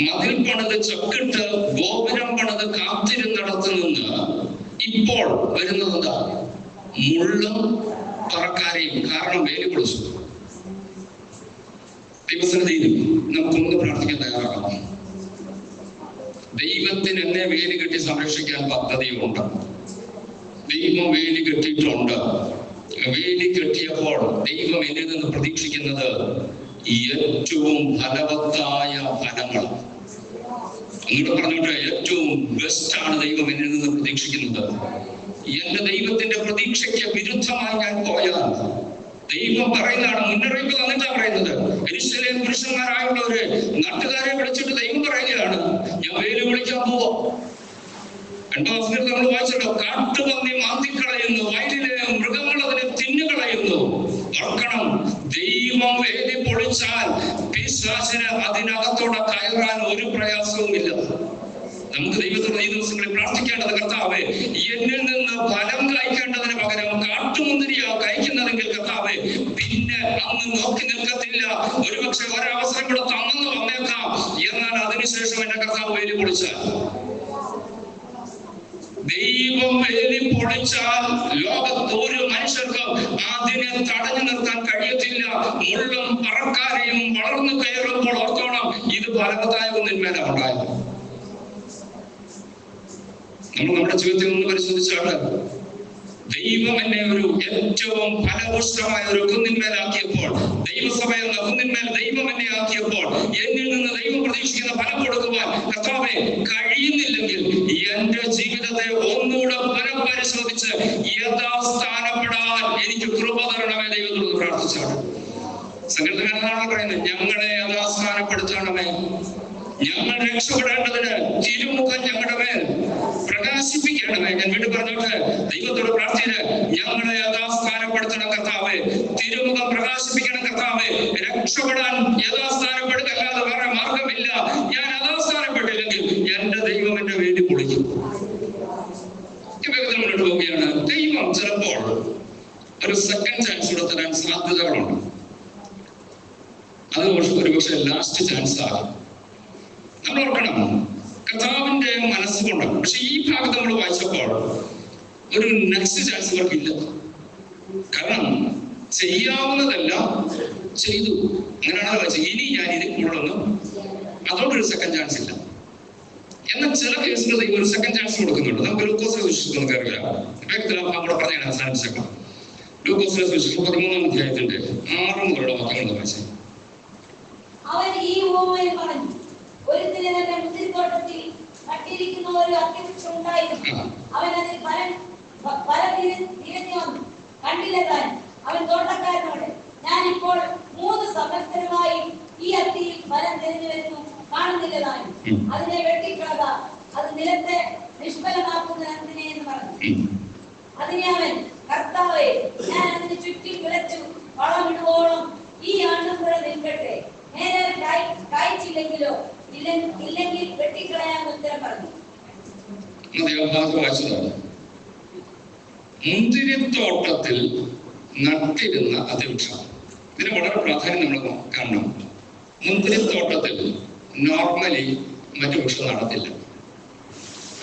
മതിൽ പണിത് ചക്കിട്ട് ഗോപുരം പണിത് കാത്തിരുന്നിടത്ത് നിന്ന് ഇപ്പോൾ വരുന്നത് എന്താ? മുള്ളും പറക്കാരെയും. കാരണം വേലി പൊളിച്ചു. ദൈവസന്നിധിയിൽ നമുക്കൊന്ന് പ്രാർത്ഥിക്കാൻ തയ്യാറാകാം. ദൈവത്തിന് എന്നെ വേലി കെട്ടി സംരക്ഷിക്കാൻ പദ്ധതിയുണ്ട്. ദൈവം വേലി കെട്ടിയിട്ടുണ്ട്. വേലി കെട്ടിയപ്പോൾ ദൈവം എന്നിൽ നിന്ന് പ്രതീക്ഷിക്കുന്നത് ഏറ്റവും ഫലവത്തായ ഫലങ്ങൾ. അങ്ങോട്ട് പറഞ്ഞോട്ടെ, ഏറ്റവും ബെസ്റ്റാണ് ദൈവം എന്നിൽ നിന്ന് പ്രതീക്ഷിക്കുന്നത്. എന്റെ ദൈവത്തിന്റെ പ്രതീക്ഷയ്ക്ക് വിരുദ്ധമായി ഞാൻ പോയാൽ, ദൈവം പറയുന്നതാണ്, മുന്നറിയിപ്പ് തന്നിട്ടാണ് പറയുന്നത്. യെരൂശലേം പുരുഷന്മാരായുള്ളവര് നാട്ടുകാരെ വിളിച്ചിട്ട് ദൈവം പറയുകയാണ്, ഞാൻ വേലി വിളിക്കാൻ പോവാ. 2-ാം വാക്യത്തിൽ നമ്മൾ വായിച്ചല്ലോ, കാട്ടുപന്നി മാന്തിക്കളയുന്നു, വയലിലെ മൃഗങ്ങൾ അതിനെ തിന്നുകളയുന്നു. ഓർക്കണം, ദൈവം വേലി പൊളിച്ചാൽ പിശാചിന് അതിനകത്തോടെ കയറാൻ ഒരു പ്രയാസവുമില്ല. നമുക്ക് ദൈവത്തോട് ഈ ദിവസങ്ങളിൽ പ്രാർത്ഥിക്കേണ്ടത്, കർത്താവേ, എന്നിൽ നിന്ന് ഫലം കഴിക്കേണ്ടതിന് പകരം കാട്ടുമുന്തിരിയാ കഴിക്കുന്നതെങ്കിൽ കർത്താവേ, പിന്നെ അന്ന് നോക്കി നിൽക്കത്തില്ല. ഒരുപക്ഷെ ഒരവസരം കൂടെ തന്നെന്ന് വന്നേക്കാം. എന്നാൽ അതിനുശേഷം എന്റെ കർത്താവ് വേലി പൊളിച്ചാൽ, ദൈവം വേലി പൊളിച്ചാൽ ലോകത്ത് ഒരു മനുഷ്യർക്ക് അതിനെ തടഞ്ഞു നിർത്താൻ കഴിയത്തില്ല. മുള്ളും പറക്കാരെയും വളർന്നു കയറുമ്പോൾ ഓർത്തോണം, ഇത് ഫലവത്തായ കുന്നിന്മേലാണ് ഉണ്ടായത്. നമ്മൾ നമ്മുടെ ജീവിതത്തിൽ ഒന്ന് പരിശോധിച്ചാണ്, ദൈവം എന്നെ ഒരു ഏറ്റവും ഫലപുഷ്ടമായ ഒരു കുന്നിന്മേലാക്കിയപ്പോൾ, ദൈവസഭ എന്ന കുന്നിന്മേൽ ദൈവം എന്നെ ആക്കിയപ്പോൾ, എന്നിൽ നിന്ന് ദൈവം പ്രതീക്ഷിക്കുന്ന ഫലം കൊടുക്കുവാൻ കർത്താവേ കഴിയുന്നില്ലെങ്കിൽ എന്റെ ജീവിതത്തെ ഒന്നുകൂടെ പുനഃപരിശോധിച്ച് യഥാസ്ഥാനപ്പെടാൻ എനിക്ക് കൃപ തരണമേ ദൈവത്തോട് പ്രാർത്ഥിച്ചാണ്. സങ്കീർത്തനക്കാരനാണ് പറയുന്നത്, ഞങ്ങളെ യഥാസ്ഥാനപ്പെടുത്തണമേ, ഞങ്ങൾ രക്ഷപ്പെടേണ്ടതിന് തിരുമുഖം ഞങ്ങളുടെ മേൽ പ്രകാശിപ്പിക്കണമേ. ഞാൻ വീണ്ടും പറഞ്ഞോട്ടെ, ദൈവത്തോട് പ്രാർത്ഥിച്ച് ഞങ്ങളെ യഥാസ്ഥാനപ്പെടുത്തണം കർത്താവേ, തിരുമുഖം പ്രകാശിപ്പിക്കണം കർത്താവേ. രക്ഷപ്പെടാൻ യഥാസ്ഥാനപ്പെടുത്തല്ലാതെ വേറെ മാർഗമില്ല. ഞാൻ യഥാസ്ഥാനപ്പെട്ടില്ലെങ്കിൽ എന്റെ ദൈവം എന്റെ വേണ്ടി പൊളിക്കും. മുന്നോട്ട് പോവുകയാണ്. ദൈവം ചിലപ്പോൾ ഒരു സെക്കൻഡ് ചാൻസ് കൂടെ തരാൻ സാധ്യതകളുണ്ട്. അത് ഒരുപക്ഷെ ലാസ്റ്റ് ചാൻസ് ആകും. നമ്മൾ ഓർക്കണം, കർത്താവിന്റെ മനസ്സുകൊണ്ടാണ്. പക്ഷെ ഈ ഭാഗത്ത് നമ്മൾ വായിച്ചപ്പോൾ ഒരു നെക്സ്റ്റ് ചാൻസ് അവർക്കില്ല. കാരണം ചെയ്യാവുന്നതെല്ലാം ചെയ്തു. അങ്ങനെയാണ് വായിച്ചത്. ഇനി ഞാൻ ഇത് കൂടുതലൊന്നും, അതുകൊണ്ടൊരു സെക്കൻഡ് ചാൻസ് ഇല്ല. എന്നാൽ ചില കേസുകൾ ദൈവം ഒരു സെക്കൻഡ് ചാൻസ് കൊടുക്കുന്നുണ്ട്. നമുക്ക് ലൂക്കോസിനെ സൂക്ഷിക്കുന്ന കയറില്ല. വേഗത്തിൽ നമ്മുടെ പറഞ്ഞാൽ അവസാനിച്ചേക്കാം. ലൂക്കോസിനെ സൂക്ഷിക്കുന്ന 13-ാം അധ്യായത്തിന്റെ 6 മുതലുള്ള വാക്യങ്ങൾ വായിച്ചത്. അവൻ ഈ ഉപമയിൽ പറഞ്ഞു, ഒരുത്തന് തന്റെ മുന്തിരിത്തോട്ടത്തിൽ നട്ടിരിക്കുന്ന ഒരു അത്തിവൃക്ഷം ഉണ്ടായിരുന്നു. അവൻ അതിൽ ഫലം തിരഞ്ഞു വന്നു, കണ്ടില്ല താൻ. അവൻ തോട്ടക്കാരനോട്, ഞാൻ ഇപ്പോൾ 3 സംവത്സരമായി ഈ അത്തിയിൽ ഫലം തിരഞ്ഞു വരുന്നു, കാണുന്നില്ല താൻ. അതിനെ വെട്ടിക്കളക, അത് നിലത്തെ നിഷ്ഫലമാക്കുന്നതിനെ എന്ന് പറഞ്ഞു. അതിനെ അവൻ, കർത്താവേ, ഞാൻ അതിന് ചുറ്റി കിളച്ചു വളമിടുവോളം ഈ ആണ്ടും കൂടെ നിൽക്കട്ടെ, നേരെ കായ്ച്ചില്ലെങ്കിലോ ഇല്ലെങ്കിൽ വെട്ടിക്കളയാൻ ഉത്തരം പറഞ്ഞു. മുന്തിരിത്തോട്ടത്തിൽ നട്ടിരുന്ന അതിവൃക്ഷം, ഇതിന് വളരെ പ്രാധാന്യം നമ്മൾ കാണണം. മുന്തിരിത്തോട്ടത്തിൽ നോർമലി മറ്റു വൃക്ഷം നടത്തില്ല.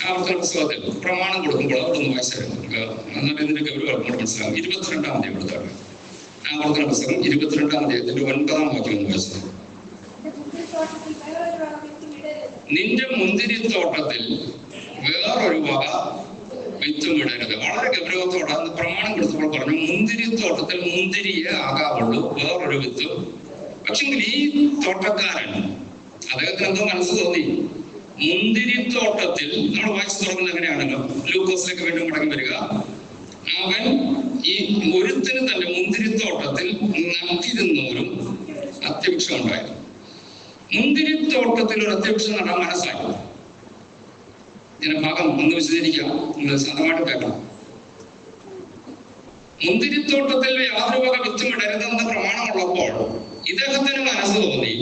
ആവർത്തന പുസ്തകത്തിൽ പ്രമാണം കൊടുക്കുമ്പോൾ അതൊന്ന് വായിച്ചായിരുന്നു. എന്നിട്ട് ഇതിന്റെ ഗൗരവം അങ്ങോട്ട് മനസ്സിലാകും. 22-ാം അധ്യായം എടുത്താണ്. ആവർത്തന പുസ്തകം 22-ാം അധ്യായത്തിന്റെ 9-ാം വാക്യം ഒന്ന് വായിച്ചത്. നിന്റെ മുന്തിരിത്തോട്ടത്തിൽ വേറൊരു വക വിത്തും ഇടരുത്. വളരെ ഗൗരവത്തോടെ അന്ന് പ്രമാണം കൊടുത്തപ്പോൾ പറഞ്ഞു, മുന്തിരിത്തോട്ടത്തിൽ മുന്തിരിയെ ആകാവുള്ളൂ, വേറൊരു വിത്തും. പക്ഷെങ്കിൽ ഈ തോട്ടക്കാരൻ, അദ്ദേഹത്തിന് എന്തോ മനസ്സ് തോന്നി, മുന്തിരിത്തോട്ടത്തിൽ, നമ്മൾ വായിച്ചു തുടങ്ങുന്നത് എങ്ങനെയാണല്ലോ, ലൂക്കോസിലേക്ക് വീണ്ടും മടങ്ങി വരിക. അവൻ ഈ ഒരുത്തിന് തന്റെ മുന്തിരിത്തോട്ടത്തിൽ നട്ടിരുന്നവരും അത്യവൃക്ഷം ഉണ്ടായിരുന്നു. മുന്തിരിത്തോട്ടത്തിൽ ഒരു അത്യവൃക്ഷം നടാൻ മനസ്സായി. ഞാൻ ഭാഗം ഒന്ന് വിശദീകരിക്കാം, നിങ്ങൾ സ്വന്തമായിട്ട് കേൾക്കണം. മുന്തിരിത്തോട്ടത്തിൽ യാതൊരു വക വിത്തും ഇടരുതെന്ന പ്രമാണമുള്ളപ്പോൾ ഇദ്ദേഹത്തിന് മനസ്സ് തോന്നി,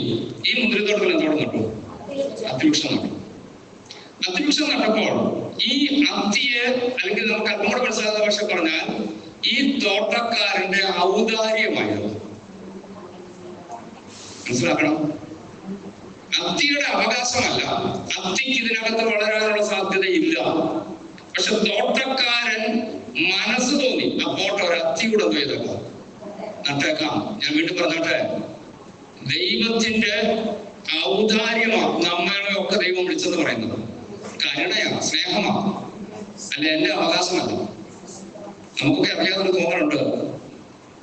ഈ മുന്തിരിത്തോട്ടത്തിൽ എന്തോടെ നട്ടു? അത്യവൃക്ഷം നട്ടു. അത്യവൃക്ഷം നട്ടപ്പോൾ ഈ അത്തിയെ, അല്ലെങ്കിൽ നമുക്ക് അല്പം മനസ്സിലാകുന്ന ഭാഷ പറഞ്ഞാൽ, ഈ തോട്ടക്കാരന്റെ ഔദാര്യമായിരുന്നു. മനസ്സിലാക്കണം, അത്തിയുടെ അവകാശമല്ല. അത്തിക്ക് ഇതിനകത്ത് വളരാനുള്ള സാധ്യതയില്ല. പക്ഷെ തോട്ടക്കാരൻ മനസ്സ് തോന്നി, അപ്പോട്ട് ഒരു അത്തി കൂടെ ചെയ്തേക്കാം, നട്ടേക്കാം. ഞാൻ വീണ്ടും പറഞ്ഞോട്ടെ, ദൈവത്തിന്റെ ഔദാര്യമാണ് നമ്മളെ ഒക്കെ ദൈവം വിളിച്ചെന്ന് പറയുന്നത്. കരുണയാ, സ്നേഹമാ, അല്ല എന്റെ അവകാശമല്ല. നമുക്കൊക്കെ അറിയാതൊരു തോന്നലുണ്ട്.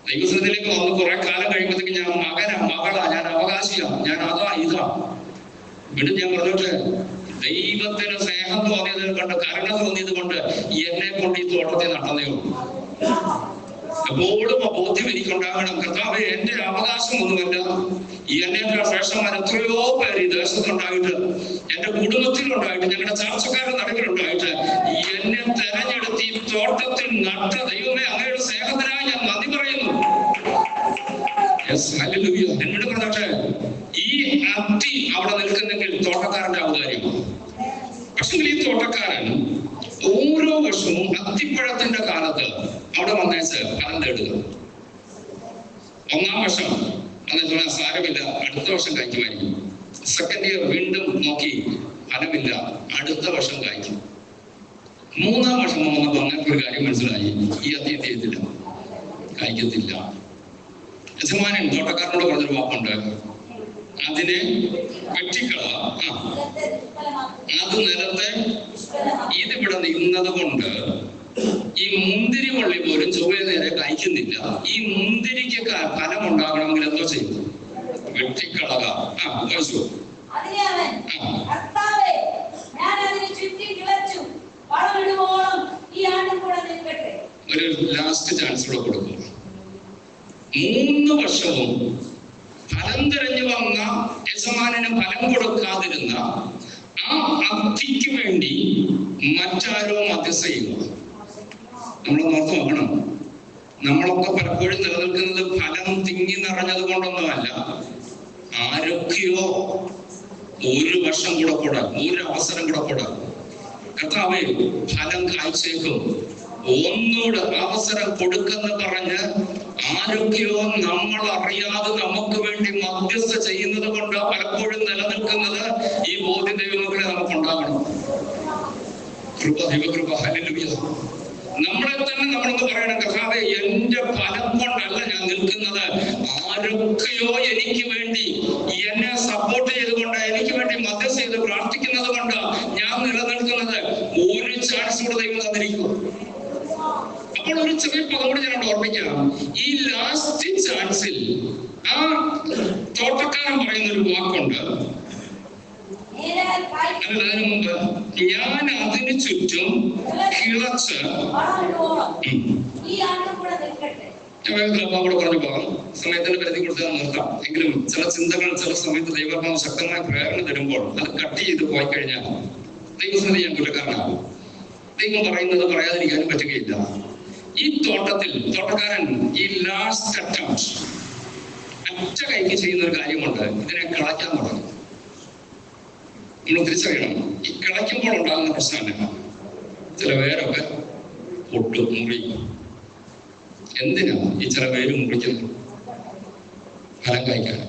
ദൈവസന്നിധിയിലേക്ക് വന്ന് കുറെ കാലം കഴിയുമ്പോഴത്തേക്ക് ഞാൻ മകനാ, മകളാ, ഞാൻ അവകാശിയാ, ഞാൻ അതാ ഇതാ. വീണ്ടും ഞാൻ പറഞ്ഞോട്ടെ, ദൈവത്തിന് സ്നേഹം തോന്നിയത് കൊണ്ട്, കരുണ തോന്നിയത് കൊണ്ട് എന്നെ കൊണ്ട് ഈ തോട്ടത്തിൽ നടന്നേ ഉള്ളൂ. എപ്പോഴും ആ ബോധ്യം എനിക്കുണ്ടാകണം, കർത്താവേ, എന്റെ അവകാശം ഒന്നുമല്ല, എന്നെ ശ്രേഷ്ഠന്മാർ എത്രയോ പേര് ഈ ദേശത്തുണ്ടായിട്ട്, എന്റെ കുടുംബത്തിലുണ്ടായിട്ട്, ഞങ്ങളുടെ ചർച്ചക്കാരുടെ നടുവിലുണ്ടായിട്ട് എന്നെ തെരഞ്ഞെടുത്ത് ഈ തോട്ടത്തിൽ നട്ട ദൈവമേ, അങ്ങയുടെ സ്നേഹത്തിനായി ഞാൻ നന്ദി പറയുന്നു. എന്നോട് പറഞ്ഞോട്ടെ, ഈ അത്തി അവിടെ നിൽക്കുന്നെങ്കിൽ തോട്ടക്കാരന്റെ ഔദാര്യമാണ്. പക്ഷെ ഈ തോട്ടക്കാരൻ ഓരോ വർഷവും അത്തിപ്പഴത്തിന്റെ കാലത്ത് അവിടെ വന്നേച്ച് ഫലം തേടുക. 1-ാം വർഷം അന്ന് സാരമില്ല, അടുത്ത വർഷം കായ്ക്കുമായിരിക്കും. സെക്കൻഡ് ഇയർ വീണ്ടും നോക്കി, ഫലമില്ല, അടുത്ത വർഷം കായ്ക്കും. 3-ാം വർഷം വന്നപ്പോൾ അങ്ങനത്തെ ഒരു കാര്യം മനസ്സിലായി, ഈ അത്തി എന്ത് ചെയ്യത്തില്ല, കായ്ക്കത്തില്ല. യജമാനൻ തോട്ടക്കാരനോട് പറഞ്ഞൊരു വാക്കുണ്ട്, അതിനെ വെട്ടിക്കള, അത് നിലത്തെ ഇതിവിടെ നിന്നത് കൊണ്ട് ഈ മുന്തിരി വള്ളി പോലും ചൊവ്വേ നേരെ കായ്ക്കുന്നില്ല. ഈ മുന്തിരിക്ക് ഫലം ഉണ്ടാകണമെങ്കിൽ എന്തോ ചെയ്യും? വെട്ടിക്കളക. ഒരു ലാസ്റ്റ് ലാസ്റ്റ് ചാൻസ് കൂടെ കൊടുക്കുക. 3 വർഷവും ഫലം തിരഞ്ഞു വന്ന യജമാനന് ഫലം കൊടുക്കാതിരുന്ന ആ അത്തിക്ക് വേണ്ടി മറ്റാരോ മധ്യസ്ഥ ചെയ്യുക. നമ്മളൊന്ന് ഓർത്ത് നോക്കണം. നമ്മളൊക്കെ പലപ്പോഴും നിലനിൽക്കുന്നത് ഫലം തിങ്ങി നിറഞ്ഞത് കൊണ്ടൊന്നുമല്ല. ആരൊക്കെയോ ഒരു വർഷം കൂടെ കൂടെ, ഒരു അവസരം കൂടെ കൂടെ, കർത്താവേ ഫലം കാഴ്ചയ്ക്കും ഒന്നുകൂടെ അവസരം കൊടുക്കെന്ന് പറഞ്ഞ് ആരൊക്കെയോ നമ്മൾ അറിയാതെ നമുക്ക് വേണ്ടി മധ്യസ്ഥ ചെയ്യുന്നത് കൊണ്ട് പലപ്പോഴും നിലനിൽക്കുന്നത് ഈ ബോധ്യം ദൈവമക്കളെ നമുക്കുണ്ടാകണം. കൃപ, ദൈവകൃപ, ഹല്ലേലൂയ. നമ്മളെ തന്നെ നമ്മളൊന്ന് പറയണം, കർത്താവേ എന്റെ ഫലം കൊണ്ടല്ല ഞാൻ നിൽക്കുന്നത്, ആരൊക്കെയോ എനിക്ക് വേണ്ടി എന്നെ സപ്പോർട്ട് ചെയ്തുകൊണ്ട് എനിക്ക് വേണ്ടി മധ്യസ്ഥ ചെയ്ത് പ്രാർത്ഥിക്കുന്നത് കൊണ്ട് ഞാൻ നിലനിൽക്കുന്നത്. ഒരു ചാൻസ് കൂടെ ദൈവം തന്നിരിക്കും. അപ്പോൾ ഒരു ചെറിയ പദം ഞാൻ ഓർമ്മിക്കാം. ഈ ലാസ്റ്റ് ചാൻസിൽ ആ തോട്ടക്കാരൻ പറയുന്ന ഒരു വാക്കുണ്ട്. അതിനു മുമ്പ് ഞാൻ അതിന് ചുറ്റും കിളച്ച് അവിടെ പറഞ്ഞു പോകാം. സമയത്തിന്റെ പരിധി കൊടുത്താൽ നിർത്താം. എങ്കിലും ചില ചിന്തകൾ ചില സമയത്ത് ദൈവഭാവം ശക്തമായ പ്രേരണ തരുമ്പോൾ അത് കട്ട് ചെയ്ത് പോയി കഴിഞ്ഞാൽ ദൈവസന്നിധി ഞാൻ കുറ്റക്കാരനാകും. ദൈവം പറയുന്നത് പറയാതിരിക്കാനും പറ്റുകയില്ല. ഈ തോട്ടത്തിൽ തോട്ടക്കാരൻ ഈ ലാസ്റ്റ് അറ്റംപ്റ്റ് ഒറ്റ കൈക്ക് ചെയ്യുന്ന ഒരു കാര്യമുണ്ട്. ഇതിനെ കിളയ്ക്കാൻ തുടങ്ങി. നമ്മൾ തിരിച്ചറിയണം, ഈ കിളയ്ക്കുമ്പോൾ ഉണ്ടാകുന്ന പ്രശ്നമല്ല. ചില വേരൊക്കെ പൊട്ടു മുറിയും. എന്തിനാ ഈ ചില വേര് മുറിക്കുന്നത്? ഫലം കഴിക്കാൻ.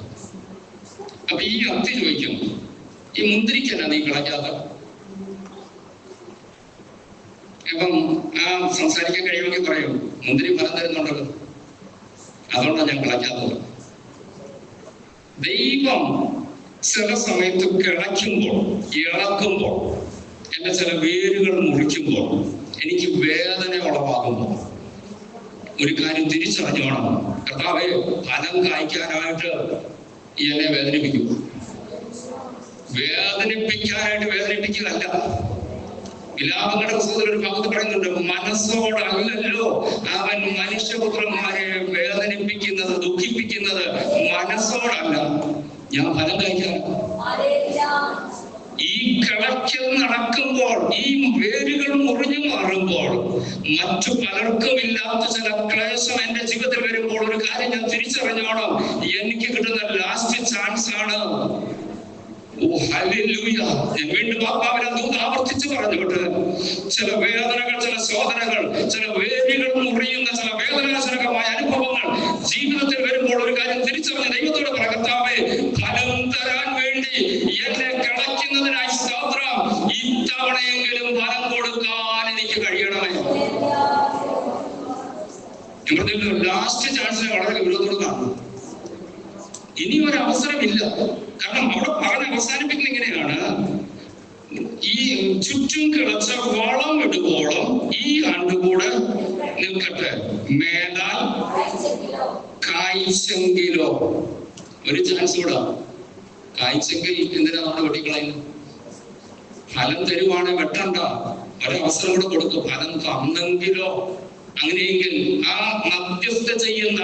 അപ്പൊ ഈ അത്തി ചോദിക്കും, ഈ മുന്തിരിക്കല്ല നീ കിളയ്ക്കാത്ത? അപ്പം ആ സംസാരിക്കാൻ കഴിയുമെങ്കിൽ പറയും, മുന്തിരി ഫലം തരുന്നുണ്ടല്ലോ, അതുകൊണ്ടാണ് ഞാൻ കിളയ്ക്കാത്തത്. ദൈവം ചില സമയത്ത് കിളയ്ക്കുമ്പോൾ, ഇളക്കുമ്പോൾ, എന്റെ ചില വേരുകൾ മുറിക്കുമ്പോൾ, എനിക്ക് വേദന ഉളവാകുമ്പോൾ ഒരു കാര്യം തിരിച്ചറിഞ്ഞോണം. കർത്താവേ ഫലം കായ്ക്കാനായിട്ട് എന്നെ വേദനിപ്പിക്കും. വേദനിപ്പിക്കാനായിട്ട് വേദനിപ്പിക്കുകയല്ല. വിലാപങ്ങളുടെ പുസ്തകത്തിൽ ഒരു ഭാഗത്ത് പറയുന്നുണ്ട്, മനസ്സോടല്ലല്ലോ അവൻ മനുഷ്യപുത്രന്മാരെ വേദനിപ്പിക്കുന്നത്, ദുഃഖിപ്പിക്കുന്നത്. മനസ്സോടല്ല. ഞാൻ ഫലം കഴിക്കാൻ ഈ കിളയ്ക്കൽ നടക്കുമ്പോൾ, ഈ വേരുകൾ മുറിഞ്ഞു മാറുമ്പോൾ, മറ്റു പലർക്കും ഇല്ലാത്ത ചില ക്ലേശം എന്റെ ജീവിതത്തിൽ വരുമ്പോൾ ഒരു കാര്യം ഞാൻ തിരിച്ചറിഞ്ഞോണം, എനിക്ക് കിട്ടുന്ന ലാസ്റ്റ് ചാൻസ് ആണ്. ഓ ഹല്ലേലൂയ. ഞാൻ വീണ്ടും ആത്മാവിനെ ദൂത് ആവർത്തിച്ച് പറഞ്ഞോട്ട്, ചില വേദനകൾ, ചില ശോധനകൾ, ചില വേരുകൾ മുറിയുന്ന ചില വേദനാജനകമായ അനുഭവങ്ങൾ ജീവിതത്തിൽ വരുമ്പോൾ ഒരു കാര്യം തിരിച്ചറിഞ്ഞ ദൈവത്തോട് പറ, കർത്താവേ ഫലം തരാൻ വേണ്ടി എന്നെ കിളയ്ക്കുന്നതിനായി സ്തോത്രം. ഇത്തവണയെങ്കിലും ഫലം കൊടുക്കാൻ എനിക്ക് കഴിയണമേ. ലാസ്റ്റ് ചാൻസിനെ വളരെ ഗൗരവത്തോട് കാണും. ഇനി ഒരു അവസരമില്ല. കാരണം അവിടെ പറഞ്ഞ് അവസാനിപ്പിക്കുന്ന ഇങ്ങനെയാണ്, ഈ ചുറ്റും കിളച്ച വളം ഇടുവോളം ഈ ആണ്ടുകൂടെ നിൽക്കട്ടെ, മേലാൽ കായ്ച്ചെങ്കിലോ. ഒരു ചാൻസ് കൂടെ. കായ്ച്ചെങ്കിൽ എന്തിനാ നമ്മൾ വെട്ടിക്കളയുന്നത്? ഫലം തരുവാണ്, വെട്ടണ്ട. ഒരവസരം കൂടെ കൊടുക്കും. ഫലം തന്നെങ്കിലോ. അങ്ങനെയെങ്കിൽ ആ മധ്യസ്ഥ ചെയ്യുന്ന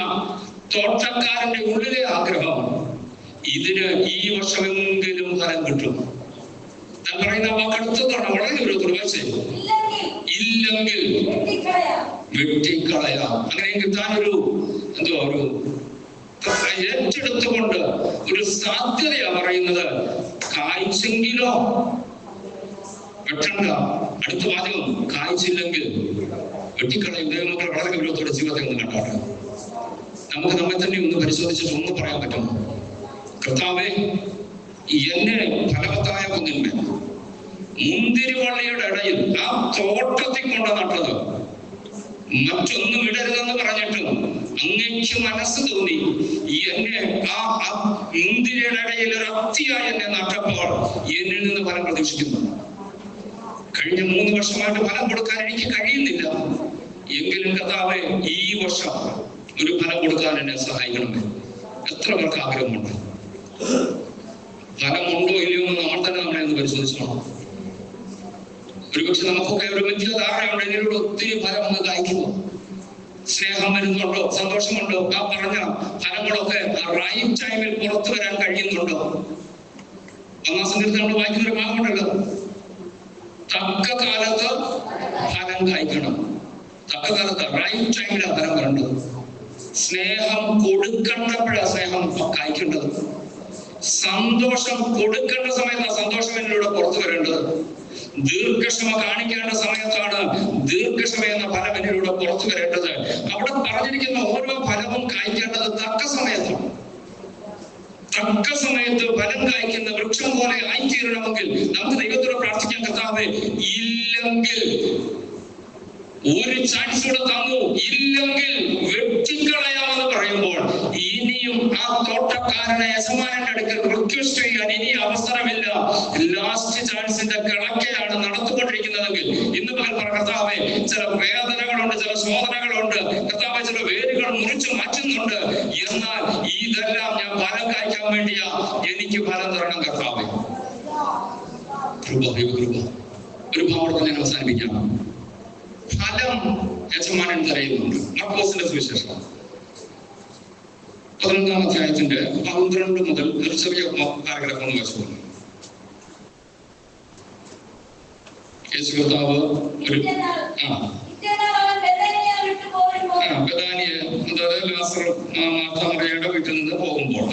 തോട്ടക്കാരന്റെ ഉള്ളിലെ ആഗ്രഹം, ഇതിന് ഈ വർഷമെങ്കിലും ഫലം കിട്ടും. ഞാൻ പറയുന്ന വാക്കടുത്തതാണ് വളരെ ഒരു തുറവശ. ഇല്ലെങ്കിൽ വെട്ടിക്കളയാം. അങ്ങനെയെങ്കിൽ താനൊരു ഒരു ഏറ്റെടുത്തുകൊണ്ട് ഒരു സാധ്യതയാ പറയുന്നത്. കായ്ച്ചെങ്കിലോ വെട്ടണ്ട. അടുത്ത വാചകം, കായ്ച്ചില്ലെങ്കിൽ വെട്ടിക്കളയും. ദൈവമക്കൾ വളരെ ഗൗരവത്തോടെ ജീവിതത്തെ ഒന്ന് കണ്ടാട്ടെ. നമുക്ക് നമ്മെ തന്നെ ഒന്ന് പരിശോധിച്ചിട്ട് ഒന്ന് പറയാൻ പറ്റും, കർത്താവേ എന്നെ ഫലവത്തായ കുന്നിന്മേൽ മുന്തിരിവള്ളിയുടെ ഇടയിൽ ആ തോട്ടത്തിൽ കൊണ്ട് നട്ടത്, മറ്റൊന്നും ഇടരുതെന്ന് പറഞ്ഞിട്ടും അങ്ങേക്ക് മനസ്സ് തോന്നി എന്നെ ആ മുന്തിരിയുടെ ഇടയിൽ ഒരു അത്തിയായി എന്നെ നട്ടപ്പോൾ എന്നിൽ നിന്ന് ഫലം പ്രതീക്ഷിക്കുന്നു. കഴിഞ്ഞ 3 വർഷമായിട്ട് ഫലം കൊടുക്കാൻ എനിക്ക് കഴിയുന്നില്ല. എങ്കിലും കർത്താവേ ഈ വർഷം ഒരു ഫലം കൊടുക്കാൻ എന്നെ സഹായിക്കണമേ. എത്ര പേർക്ക് ആഗ്രഹമുണ്ട്? ഫലമുണ്ടോ ഇല്ലയോ എന്ന് നമ്മൾ തന്നെ നമ്മളെ ഒന്ന് പരിശോധിച്ചോണം. ഒരുപക്ഷെ നമുക്കൊക്കെ ഒരു വലിയ ധാരണയുണ്ട്, ഇതിലൂടെ ഒത്തിരി ഫലം ഒന്ന് കായ്ക്കുമോ. സ്നേഹം വരുന്നുണ്ടോ? സന്തോഷമുണ്ടോ? ആ പറഞ്ഞ ഫലങ്ങളൊക്കെ റൈറ്റ് ടൈമിൽ പുറത്തു വരാൻ കഴിയുന്നുണ്ടോ? ഒന്നാം സങ്കീർത്തനം നമ്മൾ വായിക്കുന്ന ഒരു ഭാഗമുണ്ടല്ലോ, തക്ക കാലത്ത് ഫലം കായ്ക്കണം. തക്ക കാലത്ത് റൈറ്റ് ടൈമിലാണ് ഫലം വരേണ്ടത്. സ്നേഹം കൊടുക്കേണ്ടപ്പോഴാണ് സ്നേഹം കായ്ക്കേണ്ടത്. സന്തോഷം കൊടുക്കേണ്ട സമയത്താണ് സന്തോഷം എന്നിലൂടെ പുറത്തു വരേണ്ടത്. ദീർഘക്ഷമ കാണിക്കേണ്ട സമയത്താണ് ദീർഘക്ഷമ എന്ന ഫലം എന്നിലൂടെ പുറത്തു വരേണ്ടത്. അവിടെ പറഞ്ഞിരിക്കുന്ന ഓരോ ഫലവും കായ്ക്കേണ്ടത് തക്ക സമയത്താണ്. തക്ക സമയത്ത് ഫലം കായ്ക്കുന്ന വൃക്ഷം പോലെ ആയിത്തീരണമെങ്കിൽ നമുക്ക് ദൈവത്തോട് പ്രാർത്ഥിക്കാൻ, കർത്താവേ, ഇല്ലെങ്കിൽ ഒരു ചാൻസ് കൂടെ തന്നു, ഇല്ലെങ്കിൽ വെട്ടിക്കളയാമെന്ന് പറയുമ്പോൾ ഇനിയും ആ തോട്ടക്കാരനെ യജമാനന്റെ അടുക്കൽ റിക്വസ്റ്റ് ചെയ്യാൻ ഇനി അവസരമില്ല. ലാസ്റ്റ് ചാൻസിന്റെ കിടക്കയാണ് നടത്തിക്കൊണ്ടിരിക്കുന്നതെങ്കിൽ ഇന്ന് പകൽ പറ, കർത്താവേ, ചില വേദനകളുണ്ട്, ചില ശോധനകളുണ്ട്, കർത്താവേ, ചില വേരുകൾ മുറിച്ചു മാറ്റുന്നുണ്ട്. എന്നാൽ ഇതെല്ലാം ഞാൻ ഫലം കായ്ക്കാൻ വേണ്ടിയാ, എനിക്ക് ഫലം തരണം കർത്താവേ. കൃപ, ദൈവകൃപ. ഒരു ഭാവത്തോടെ ഞാൻ അവസാനിപ്പിക്കാം. ഫലം യജമാനൻ തരയുന്നുണ്ട്. മർക്കോസിന്റെ സുവിശേഷം 11-ാം അധ്യായത്തിന്റെ 12 മുതൽ ഒരു ചെറിയ പാരഗ്രാഫ് ഒന്ന് വായിച്ചു. യേശു കർത്താവ് ഒരു ബെഥാനിയ, അതായത് ലാസർ മാർത്ത മറിയയുടെ വീട്ടിൽ നിന്ന് പോകുമ്പോൾ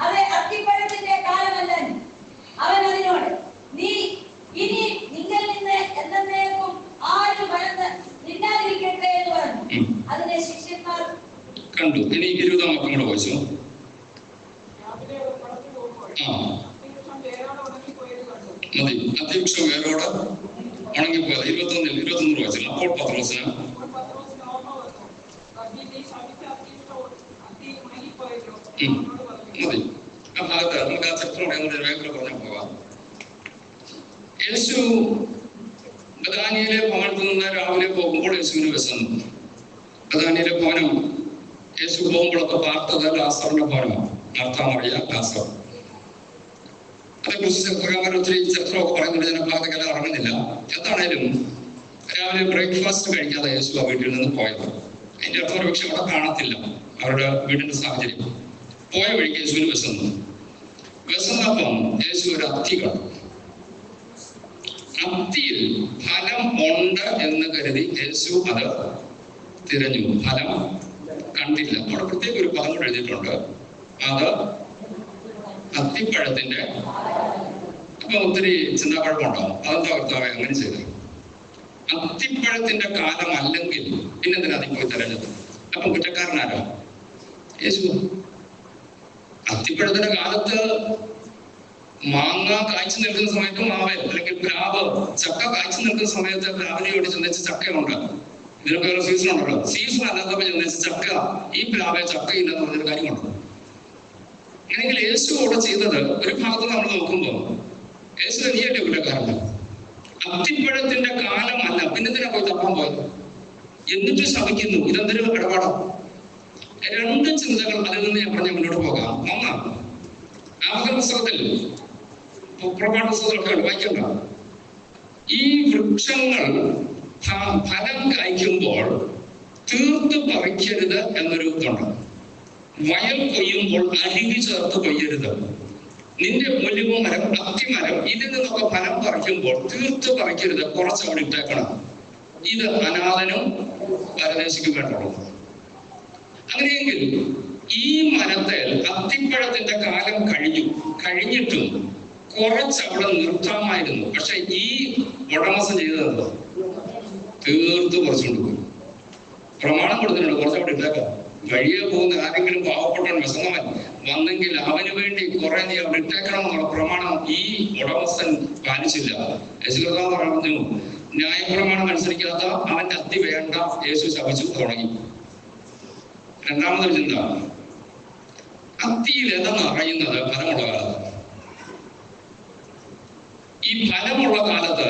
അതെ, അത്തിപ്പഴത്തിന്റെ കാലമല്ല. അവൻ അതിനോട്, നീ ഇനി നിങ്ങൾ നിന്ന് എന്നേക്കും ആരും വലന്ന് നിന്നാതിരിക്കട്ടെ എന്ന് പറഞ്ഞു. അതിനെ ശിഷ്യന്മാർ കണ്ടു. ഇനി 20-ാം വാക്യം കൂടെ വായിച്ചു. മതി. അത്യവൃക്ഷം വേരോടെ ഉണങ്ങിപ്പോയത്. 21 വായിച്ചില്ല. അപ്പോൾ പത്രോസിന് മതി. ആ ഭാഗത്ത് നമുക്ക് ആ ചരിത്രം വേഗം പറഞ്ഞു പോകാം. യേശു ബഥാനിയിലെ ഭവനത്തിൽ നിന്ന് രാവിലെ പോകുമ്പോൾ യേശുവിന് വിശന്നു. ബഥാനിയിലെ ഭവനം യേശു പോകുമ്പോഴൊക്കെ പാർത്തത് ലാസറിന്റെ ഭവനമാണ്. മാർത്ത മറിയ, ലാസർ. അതേക്കുറിച്ച് ചരിത്രകാരൻ ഒത്തിരി ചരിത്രമൊക്കെ പറയുന്നുണ്ട്. ഞാൻ ഭാഗത്തേക്കെല്ലാം ഇറങ്ങുന്നില്ല. എന്താണേലും രാവിലെ ബ്രേക്ക്ഫാസ്റ്റ് കഴിക്കാതെ യേശു ആ വീട്ടിൽ നിന്ന് പോയത്. അതിന്റെ അർത്ഥം പക്ഷെ അവിടെ കാണത്തില്ല അവരുടെ വീടിന്റെ സാഹചര്യം. പോയ വഴിക്ക് യേശുവിന് വിശന്നപ്പം യേശു ഒരു അത്തി കണ്ടു. അത്തിയിൽ ഫലം ഉണ്ട് എന്ന് കരുതി യേശു അത് തിരഞ്ഞു. ഫലം കണ്ടില്ല. അവിടെ പ്രത്യേക ഒരു പദം കൂടെ എഴുതിയിട്ടുണ്ട്, അത് അത്തിപ്പഴത്തിന്റെ. അപ്പൊ ഒത്തിരി ചിന്താക്കുഴപ്പമുണ്ടാവും. അതെന്താ കർത്താവേ അങ്ങനെ ചെയ്തത്? അത്തിപ്പഴത്തിന്റെ കാലം അല്ലെങ്കിൽ പിന്നെന്തിനാ അതിൽ പോയി തിരഞ്ഞത്? അപ്പൊ കുറ്റക്കാരനാരോ? യേശു. അത്തിപ്പഴത്തിന്റെ കാലത്ത് മാങ്ങ കായ്ച്ചു നിൽക്കുന്ന സമയത്ത് മാവൻ, അല്ലെങ്കിൽ പ്ലാവ്, ചക്ക കായ്ച്ചു നിൽക്കുന്ന സമയത്ത് പ്ലാവിനെയോട് ചിന്തിച്ച് ചക്കയുണ്ട്. ഇതിനൊക്കെ ഒരു സീസൺ ഉണ്ടല്ലോ. സീസൺ അല്ലാത്തപ്പോ ചിന്തിച്ച് ചക്ക, ഈ പ്ലാവെ ചക്കയില്ലെന്ന് പറഞ്ഞൊരു കാര്യമുണ്ട്. അല്ലെങ്കിൽ യേശു അവിടെ ചെയ്തത് ഒരു ഭാഗത്ത് നമ്മൾ നോക്കുമ്പോൾ യേശു നീയല്ലേ കുറ്റക്കാരൻ. അത്തിപ്പഴത്തിന്റെ കാലമല്ല, പിന്നെന്തിനാ പോയി തപ്പാൻ പോയത്? എന്നിട്ട് ശപിക്കുന്നു. ഇതെന്തൊരു ഇടപാടാ? രണ്ട് ചിന്തകൾ അതിൽ നിന്ന് ഞാൻ പറഞ്ഞ് മുന്നോട്ട് പോകാം. ഒന്നാണ് ആവർത്തന പുസ്തകത്തിൽ, പുറപ്പാട് പുസ്തകത്തിലൊക്കെ വായിക്കണ്ട, ഈ വൃക്ഷങ്ങൾ ഫലം കായ്ക്കുമ്പോൾ തീർത്ത് പറിക്കരുത് എന്നൊരു ഇതുണ്ട്. വയൽ കൊയ്യുമ്പോൾ അരുവി ചേർത്ത് കൊയ്യരുത്. നിന്റെ ഒലിവ് മരം, അത്തിമരം, ഇതിൽ നിന്നൊക്കെ ഫലം പറിക്കുമ്പോൾ തീർത്ത് പറിക്കരുത്, കുറച്ച് അവിടെ ഇട്ടേക്കണം. ഇത് അനാഥനും പരദേശിക്കും വേണ്ടുള്ളൂ. അങ്ങനെയെങ്കിൽ ഈ മരത്തിൽ അത്തിപ്പഴത്തിന്റെ കാലം കഴിഞ്ഞിട്ടും കുറച്ച് അവിടെ നിർത്താമായിരുന്നു. പക്ഷെ ഈ ഉടമസ്ഥൻ ചെയ്തത് തീർത്ത് കുറച്ചുകൊണ്ട് പോയി. പ്രമാണം കൊടുത്തിട്ടുണ്ട്, കുറച്ചവിടെ ഇട്ടേക്കാം. വഴിയെ പോകുന്ന ആരെങ്കിലും പാവപ്പെട്ടവൻ വിശന്നവൻ വന്നെങ്കിൽ അവന് വേണ്ടി കുറെ നീ അവിടെ ഇട്ടേക്കണം എന്നുള്ള പ്രമാണം ഈ ഉടമസ്ഥൻ പാലിച്ചില്ല. യേശു കർത്താവ് പറഞ്ഞു, ന്യായപ്രമാണം അനുസരിക്കാത്ത അവന്റെ അത്തി വേണ്ട. യേശു ശപിച്ചു, തുടങ്ങി. രണ്ടാമതൊരു ചിന്ത, അത്തിയിൽ ഏതെന്ന് അറിയുന്നത് ഫലമുള്ള കാലത്ത്. ഈ ഫലമുള്ള കാലത്ത്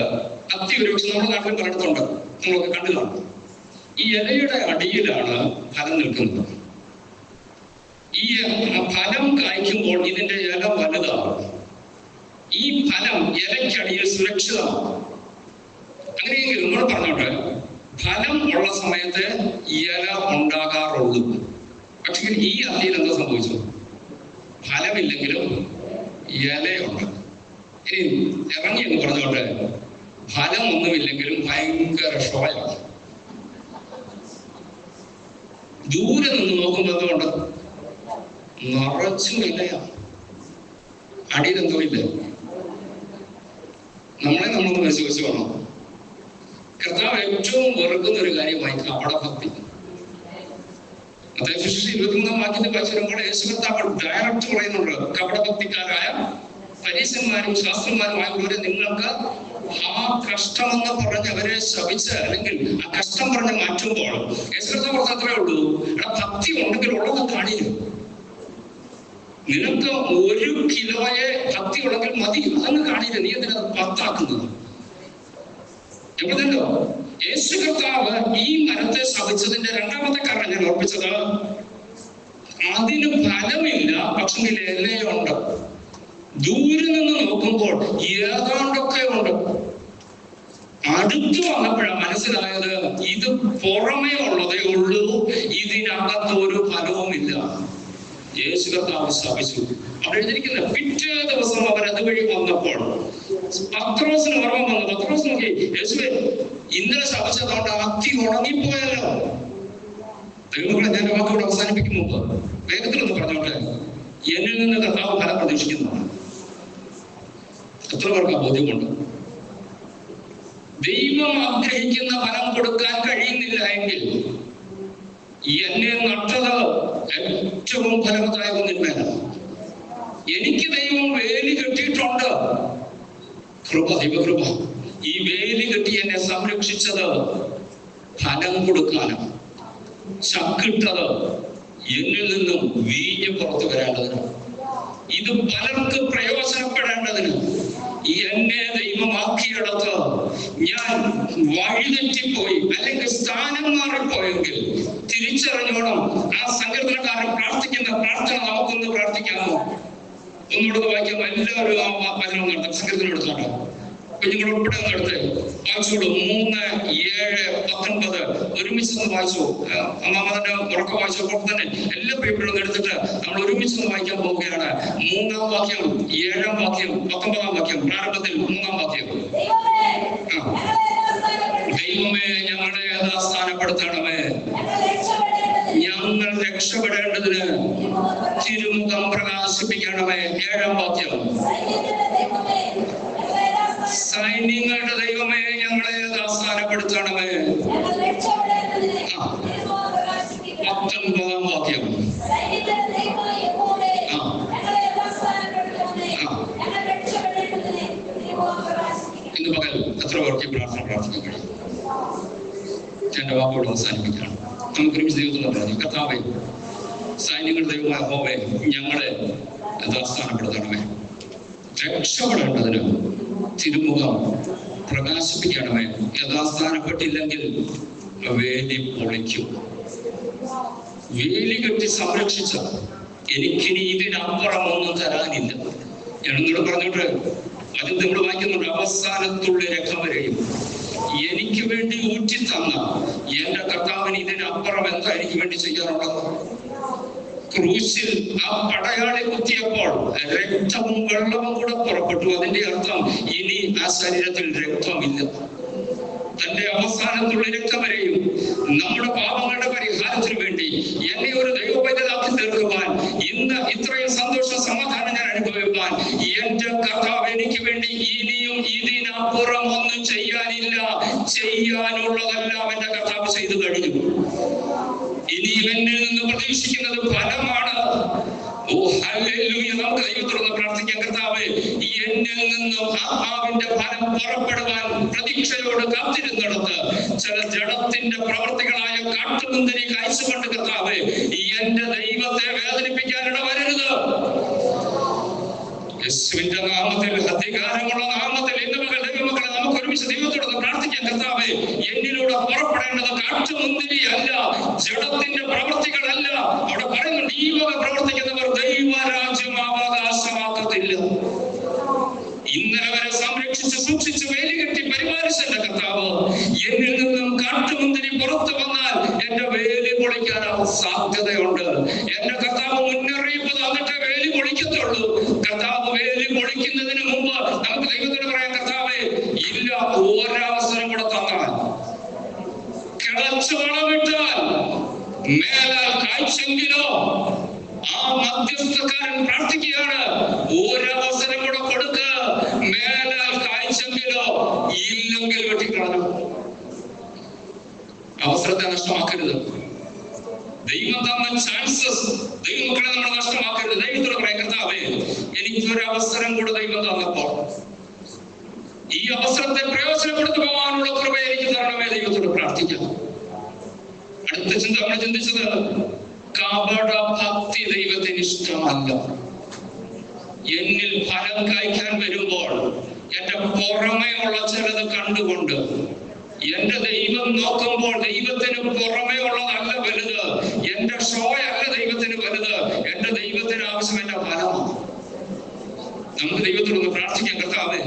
അത്തി ഒരുപക്ഷെ നമ്മുടെ നാട്ടിൽ പലയിടത്തുണ്ട്, നമ്മളൊക്കെ കണ്ടു കാണും. ഈ ഇലയുടെ അടിയിലാണ് ഫലം നിൽക്കുന്നത്. ഈ ഫലം കായ്ക്കുമ്പോൾ ഇതിന്റെ ഇല വലുതാവും. ഈ ഫലം ഇലയ്ക്കടിയിൽ സുരക്ഷിതമാണ്. അങ്ങനെയെങ്കിൽ നമ്മൾ പറഞ്ഞോട്ടെ, ഫലം ഉള്ള സമയത്ത് ഇല ഉണ്ടാകാറുള്ളൂ. പക്ഷെ ഈ അത്തിയിൽ എന്താ സംഭവിച്ചു? ഫലമില്ലെങ്കിലും ഇലയുണ്ട്. ഇനി ഇറങ്ങി എന്ന് പറഞ്ഞോട്ടെ, ഫലം ഒന്നുമില്ലെങ്കിലും ഭയങ്കര ഷോയാണ്. ദൂരെ നിന്ന് നോക്കുമ്പോൾ എന്തുകൊണ്ട്? നിറച്ചും ഇലയാണ്, അടിയിലെന്തോ ഇല്ല. നമ്മളൊന്ന് പരിശോധിച്ച് വേണം. കർത്താവ് ഏറ്റവും വെറുക്കുന്ന ഒരു കാര്യമായി കപടഭക്തി. അതായത് 23 വാക്യത്തിൽ വായിച്ചു വരുമ്പോൾ യേശു കർത്താവ് ഡയറക്റ്റ് പറയുന്നുണ്ട്, കപടഭക്തിക്കാരായ പരീശന്മാരും ശാസ്ത്രന്മാരുമായവരെ നിങ്ങൾക്ക് ആ കഷ്ടമെന്ന് പറഞ്ഞ് അവരെ ശപിച്ച്, അല്ലെങ്കിൽ ആ കഷ്ടം പറഞ്ഞ് മാറ്റുമ്പോൾ യേശു കർത്താവ് പറഞ്ഞത്രേ ഉള്ളൂ, എടാ ഭക്തി ഉണ്ടെങ്കിൽ ഉള്ളത് കാണില്ല. നിനക്ക് 1 കിലോയെ ഭക്തി ഉണ്ടെങ്കിൽ മതി, അതങ്ങ് കാണില്ല. നീ എന്തിനാ 10 ആക്കുന്നത്? എവിടെയല്ലോ യേശു കർത്താവ് ഈ മരത്തെ ശപിച്ചതിന്റെ രണ്ടാമത്തെ കാരണം ഞാൻ ഓർപ്പിച്ചത്, അതിന് ഫലമില്ല, പക്ഷെങ്കിൽ ഇലയുണ്ട്. ദൂരെ നിന്ന് നോക്കുമ്പോൾ ഏതാണ്ടൊക്കെ ഉണ്ട്. അടുത്തു വന്നപ്പോഴാണ് മനസ്സിലായത്, ഇത് പുറമേ ഉള്ളതേ ഉള്ളൂ, ഇതിനകത്ത് ഒരു ഫലവുമില്ല. യേശു കർത്താവ് ശപിച്ചു. അവിടെ എഴുതിയിരിക്കുന്നത്, പിറ്റേ ദിവസം അവർ അതുവഴി വന്നപ്പോൾ പത്രോസിന് ഓർമ്മ വന്നു. പത്രോസ് നോക്കി, യേശുവേ ഇന്നലെ ശപിച്ചതുകൊണ്ട് അത്തി ഉണങ്ങിപ്പോയല്ലോ. ദൈവങ്ങളെ, ഞാൻ വാക്കോട് അവസാനിപ്പിക്കും മുമ്പ് വേഗത്തിലൊന്ന് പറഞ്ഞോട്ടെ, എന്നിൽ നിന്ന് കർത്താവ് ഫലം പ്രതീക്ഷിക്കുന്നതാണ്. എത്ര പേർക്ക് ആ ബോധ്യമുണ്ട്? ദൈവം ആഗ്രഹിക്കുന്ന ഫലം കൊടുക്കാൻ കഴിയുന്നില്ല എങ്കിൽ എന്നെ നട്ടത് ഏറ്റവും ഫലവത്തായ ഒന്നിന്മേലാണ്. എനിക്ക് ദൈവം വേലി കെട്ടിയിട്ടുണ്ട്. കൃപ, ദൈവകൃപ. ഈ വേലി കെട്ടി എന്നെ സംരക്ഷിച്ചത് ഫലം കൊടുക്കാനാണ്. ചക്കിട്ടത് എന്നിൽ നിന്നും വീഞ്ഞ് പുറത്തു വരേണ്ടതിന്, ഇത് പലർക്ക് പ്രയോജനപ്പെടേണ്ടതിന്. എന്നെ ദൈവമാക്കിയിടത്ത് ഞാൻ വഴിതെറ്റിപ്പോയി, അല്ലെങ്കിൽ സ്ഥാനം മാറിപ്പോയെങ്കിൽ തിരിച്ചറിഞ്ഞോണം. ആ സങ്കീർത്തനക്കാരൻ പ്രാർത്ഥിക്കുന്ന പ്രാർത്ഥന നമുക്കൊന്ന് പ്രാർത്ഥിക്കാമോ? ഒന്നുകൂടെ വായിക്കാം. എല്ലാവരും ആ വചനം നടത്താം. സങ്കീർത്തനം എടുത്തോട്ടെ, കുഞ്ഞുങ്ങൾ ഉൾപ്പെടെ ഒന്ന് എടുത്ത് വായിച്ചോളൂ. 3, 7, 19 ഒരുമിച്ചൊന്ന് വായിച്ചു. അമ്മാമന്റെ ഉറക്കം വായിച്ചപ്പോൾ തന്നെ എല്ലാ പേപ്പറും എടുത്തിട്ട് നമ്മൾ ഒരുമിച്ചൊന്ന് വായിക്കാൻ പോവുകയാണ്. 3-ാം വാക്യം, 7-ാം വാക്യം, 19-ാം വാക്യം. പ്രാരംഭത്തിൽ 3-ാം വാക്യം. ദൈവമേ ഞങ്ങളെ യഥാസ്ഥാനപ്പെടുത്തണമേ, ഞങ്ങൾ രക്ഷപ്പെടേണ്ടതിന് തിരുമുഖം പ്രകാശിപ്പിക്കണമേ. 7-ാം വാക്യം. സൈന്യങ്ങളുടെ ദൈവമേ ഞങ്ങളെ യഥാസ്ഥാനപ്പെടുത്തണമേ. 19-ാം വാക്യം. ഇന്ന് പകൽ എത്ര പേർക്ക് പ്രാർത്ഥിക്കാൻ കഴിയും? എന്റെ വാക്കോട് അവസാനിപ്പിക്കുകയാണ്. നമുക്കൊരു ദൈവത്തോട് പറഞ്ഞു, കർത്താവേ, സൈന്യങ്ങളുടെ ദൈവമായ യഹോവേ ഞങ്ങളെ യഥാസ്ഥാനപ്പെടുത്തണമേ, രക്ഷപ്പെടേണ്ടതിന് തിരുമുഖം പ്രകാശിപ്പിക്കണമേ. യഥാസ്ഥാനപ്പെട്ടില്ലെങ്കിൽ വേലി പൊളിക്കും. വേലി കെട്ടി സംരക്ഷിച്ച എനിക്കിനി ഇതിനപ്പുറം ഒന്നും തരാനില്ല. ഞാൻ നിങ്ങളോട് പറഞ്ഞിട്ട് അത് നിങ്ങൾ വായിക്കുന്നുണ്ട്, അവസാനത്തുള്ള രക്തം വരെയും എനിക്ക് വേണ്ടി ഊറ്റി തന്ന എന്റെ കർത്താവിന് ഇതിനപ്പുറം എന്താ എനിക്ക് വേണ്ടി ചെയ്യാനുള്ളത്? ക്രൂശിൽ ആ പടയാളി കുത്തിയപ്പോൾ രക്തവും വെള്ളവും കൂടെ പുറപ്പെട്ടു. അതിന്റെ അർത്ഥം ഇനി ആ ശരീരത്തിൽ രക്തമില്ല. തന്റെ അവസാനത്തുള്ള രക്തം വരെയും നമ്മുടെ പാപങ്ങളുടെ പരിഹാരത്തിന് വേണ്ടി എന്നെ ഒരു ദൈവപൈതലാക്കി തീർക്കുവാൻ, ഇന്ന് ഇത്രയും സന്തോഷ സമാധാനം ഞാൻ അനുഭവിക്കാൻ എന്റെ കർത്താവ് എനിക്ക് വേണ്ടി ഇനിയും ഇതിനപ്പുറം ഒന്നും ചെയ്യാനില്ല. ചെയ്യാനുള്ളതെല്ലാം എന്റെ കർത്താവ് ചെയ്തു കഴിഞ്ഞു. ഇനി എന്നിൽ നിന്ന് പ്രതീക്ഷിക്കുന്നത് ഫലമാണ്. ഓ ഹല്ലേലൂയ. നമുക്ക് ദൈവത്തോട് പ്രാർത്ഥിക്കാൻ, കർത്താവേ എന്നിൽ നിന്നും ആത്മാവിന്റെ ഫലം പുറപ്പെടുവാൻ പ്രതീക്ഷയോട് കാത്തിരുന്നിടത്ത് ചില ജഡത്തിന്റെ പ്രവർത്തികളായ കാട്ടുമുന്തിരി കായ്ച്ചുകൊണ്ട് കർത്താവേ എന്റെ ദൈവത്തെ വേദനിപ്പിക്കാൻ ഇടവരരുത്. യേശുവിന്റെ നാമത്തിൽ, അധികാരമുള്ള നാമത്തിൽ ഇന്ന് മക്കൾ ദൈവമക്കളെ നമുക്ക് ഒരുമിച്ച് ദൈവത്തോട് പ്രാർത്ഥിക്കാം. പ്രാർത്ഥിക്കാൻ. കർത്താവേ, എന്നിലൂടെ പുറപ്പെടേണ്ടത് കാട്ടുമുന്തിരി അല്ല, ജഡത്തിന്റെ പ്രവൃത്തികളല്ല. അവിടെ പറയുന്നുണ്ട്, ഈ വക പ്രവർത്തിക്കുന്നവർ ദൈവരാജ്യം അവകാശമാക്കത്തില്ല. ഇന്നലെ വരെ സംരക്ഷിച്ച് സൂക്ഷിച്ച് വേലികെട്ടി പരിപാലിച്ച എന്റെ കർത്താവ് എന്നിൽ നിന്നും കാട്ടുമുന്തിരി പുറത്തു വന്നാൽ എന്റെ വേലി പൊളിക്കാൻ സാധ്യതയുണ്ട്. എന്റെ കർത്താവ് മുന്നറിയിപ്പ് തന്നിട്ട് വേലി പൊളിക്കത്തുള്ളൂ. കർത്താവ് വേലി പൊളിക്കുന്നതിന് മുമ്പ് നമുക്ക് ദൈവത്തോട് പറയാം, കർത്താവേ, ഇല്ല, ഒരവസരം കൂടെ തന്നാൽ, കിളച്ചു വളമിട്ടാൽ മേലാൽ കാഴ്ചെങ്കിലോ. ആ മധ്യസ്ഥക്കാരൻ പ്രാർത്ഥിക്കുകയാണ്, ഒരവസരം കൂടെ കൊടുക്ക, മേലാൽ കാഴ്ചെങ്കിലോ, ഇല്ലെങ്കിൽ വെട്ടിക്കളഞ്ഞു. അവസരത്തെ നഷ്ടമാക്കരുത്. ദൈവം തന്ന ചാൻസസ്, ദൈവമക്കളെ നമ്മൾ നഷ്ടമാക്കരുത്. ദൈവത്തോട് പറയാം, കർത്താവേ, എനിക്കൊരു അവസരം കൂടെ ദൈവം തന്നപ്പോൾ ഈ അവസരത്തെ പ്രയോജനപ്പെടുത്തി പോകാനുള്ള കൃപ എനിക്ക് തരണമേ. ദൈവത്തോട് പ്രാർത്ഥിക്കാം. അടുത്ത ചിന്ത നമ്മൾ ചിന്തിച്ചത്, കപട ഭക്തി ദൈവത്തിന് ഇഷ്ടമല്ല. എന്നിൽ ഫലം കായ്ക്കാൻ വരുമ്പോൾ എന്റെ പുറമേ ഉള്ള ചിലത് കണ്ടുകൊണ്ട് എന്റെ ദൈവം നോക്കുമ്പോൾ ദൈവത്തിന് പുറമേ ഉള്ളതല്ല വലുത്, എന്റെ ഷോയല്ല ദൈവത്തിന് വലുത്. എന്റെ ദൈവത്തിന് ആവശ്യം എന്റെ ഫലമാണ്. നമുക്ക് ദൈവത്തോടൊന്ന് പ്രാർത്ഥിക്കാം, കർത്താവേ,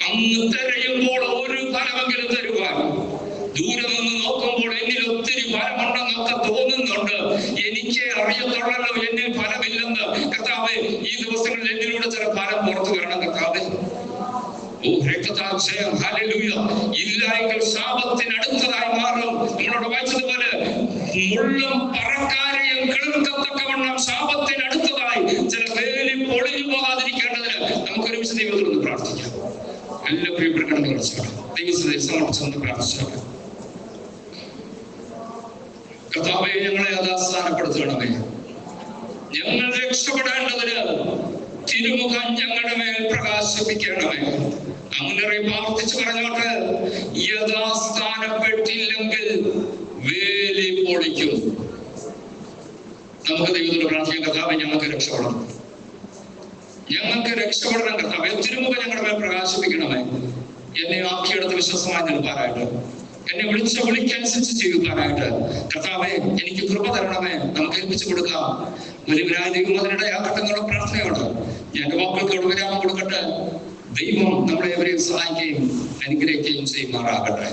അങ്ങ് തിരയുമ്പോൾ ഒരു ഫലമെങ്കിലും തരുവാൻ. ദൂരെ നിന്ന് നോക്കുമ്പോൾ എന്നിൽ ഒത്തിരി ഫലമുണ്ടെന്നൊക്കെ തോന്നുന്നുണ്ട്, എനിക്ക് അറിയത്തുള്ളല്ലോ എന്നിൽ ഫലമില്ലെന്ന്. കർത്താവേ, ഈ ദിവസങ്ങളിൽ എന്നിലൂടെ ചില ഫലം പുറത്തു വരണം. കർത്താവേ, ഇല്ലെങ്കിൽ ശാപത്തിനടുത്തതായി മാറും. നമ്മളോട് വായിച്ചതുപോലെ, മുള്ളും പറക്കാരെയും കിളിർക്കത്തക്കവണ്ണം ശാപത്തിനടുത്തതായി ചില വേലി പൊളിഞ്ഞു പോകാതിരിക്കേണ്ടതിന് നമുക്ക് ഒരുമിച്ച് ദൈവത്തോട് പ്രാർത്ഥിക്കാം. എല്ലാ പ്രിയപ്പെട്ട കണ്ണുകൾ ദൈവത്തെ സമർപ്പിച്ചൊന്ന് പ്രാർത്ഥിച്ചാൽ. കർത്താവേ, ഞങ്ങളെ യഥാസ്ഥാനപ്പെടുത്തണമേ. ഞങ്ങൾ രക്ഷപ്പെടേണ്ടതിന് തിരുമുഖം ഞങ്ങളുടെ മേൽ പ്രകാശിപ്പിക്കണമേ. അങ്ങനെ പ്രാർത്ഥിച്ചു പറഞ്ഞോട്ട്, യഥാസ്ഥാനപ്പെട്ടില്ലെങ്കിൽ വേലി പൊളിക്കും. നമുക്ക് ദൈവത്തോട് പ്രാർത്ഥിക്കാം, കർത്താവേ, ഞങ്ങൾക്ക് രക്ഷപ്പെടണം, ഞങ്ങൾക്ക് രക്ഷപ്പെടണം. കർത്താവേ, തിരുമുഖം ഞങ്ങളുടെ മേൽ പ്രകാശിപ്പിക്കണമേ. എന്നെ ആക്കിയെടുത്ത് വിശ്വസമായി നിൽക്കാനായിട്ട്, എന്നെ വിളിച്ച വിളിക്കനുസരിച്ച് ചെയ്യുവാനായിട്ട് കർത്താവേ, എനിക്ക് കൃപ തരണമേ. നമുക്ക് ഏൽപ്പിച്ചു കൊടുക്കാം. വലിയവരായ ദൈവം അതിനിടയാക്കട്ടെ എന്നുള്ള പ്രാർത്ഥനയോട് ഞാൻ എന്റെ വാക്കുകൾക്ക് വിരാമം കൊടുക്കട്ടെ. ദൈവം നമ്മളെ എവരെയും സഹായിക്കുകയും അനുഗ്രഹിക്കുകയും ചെയ്യുമാറാകട്ടെ.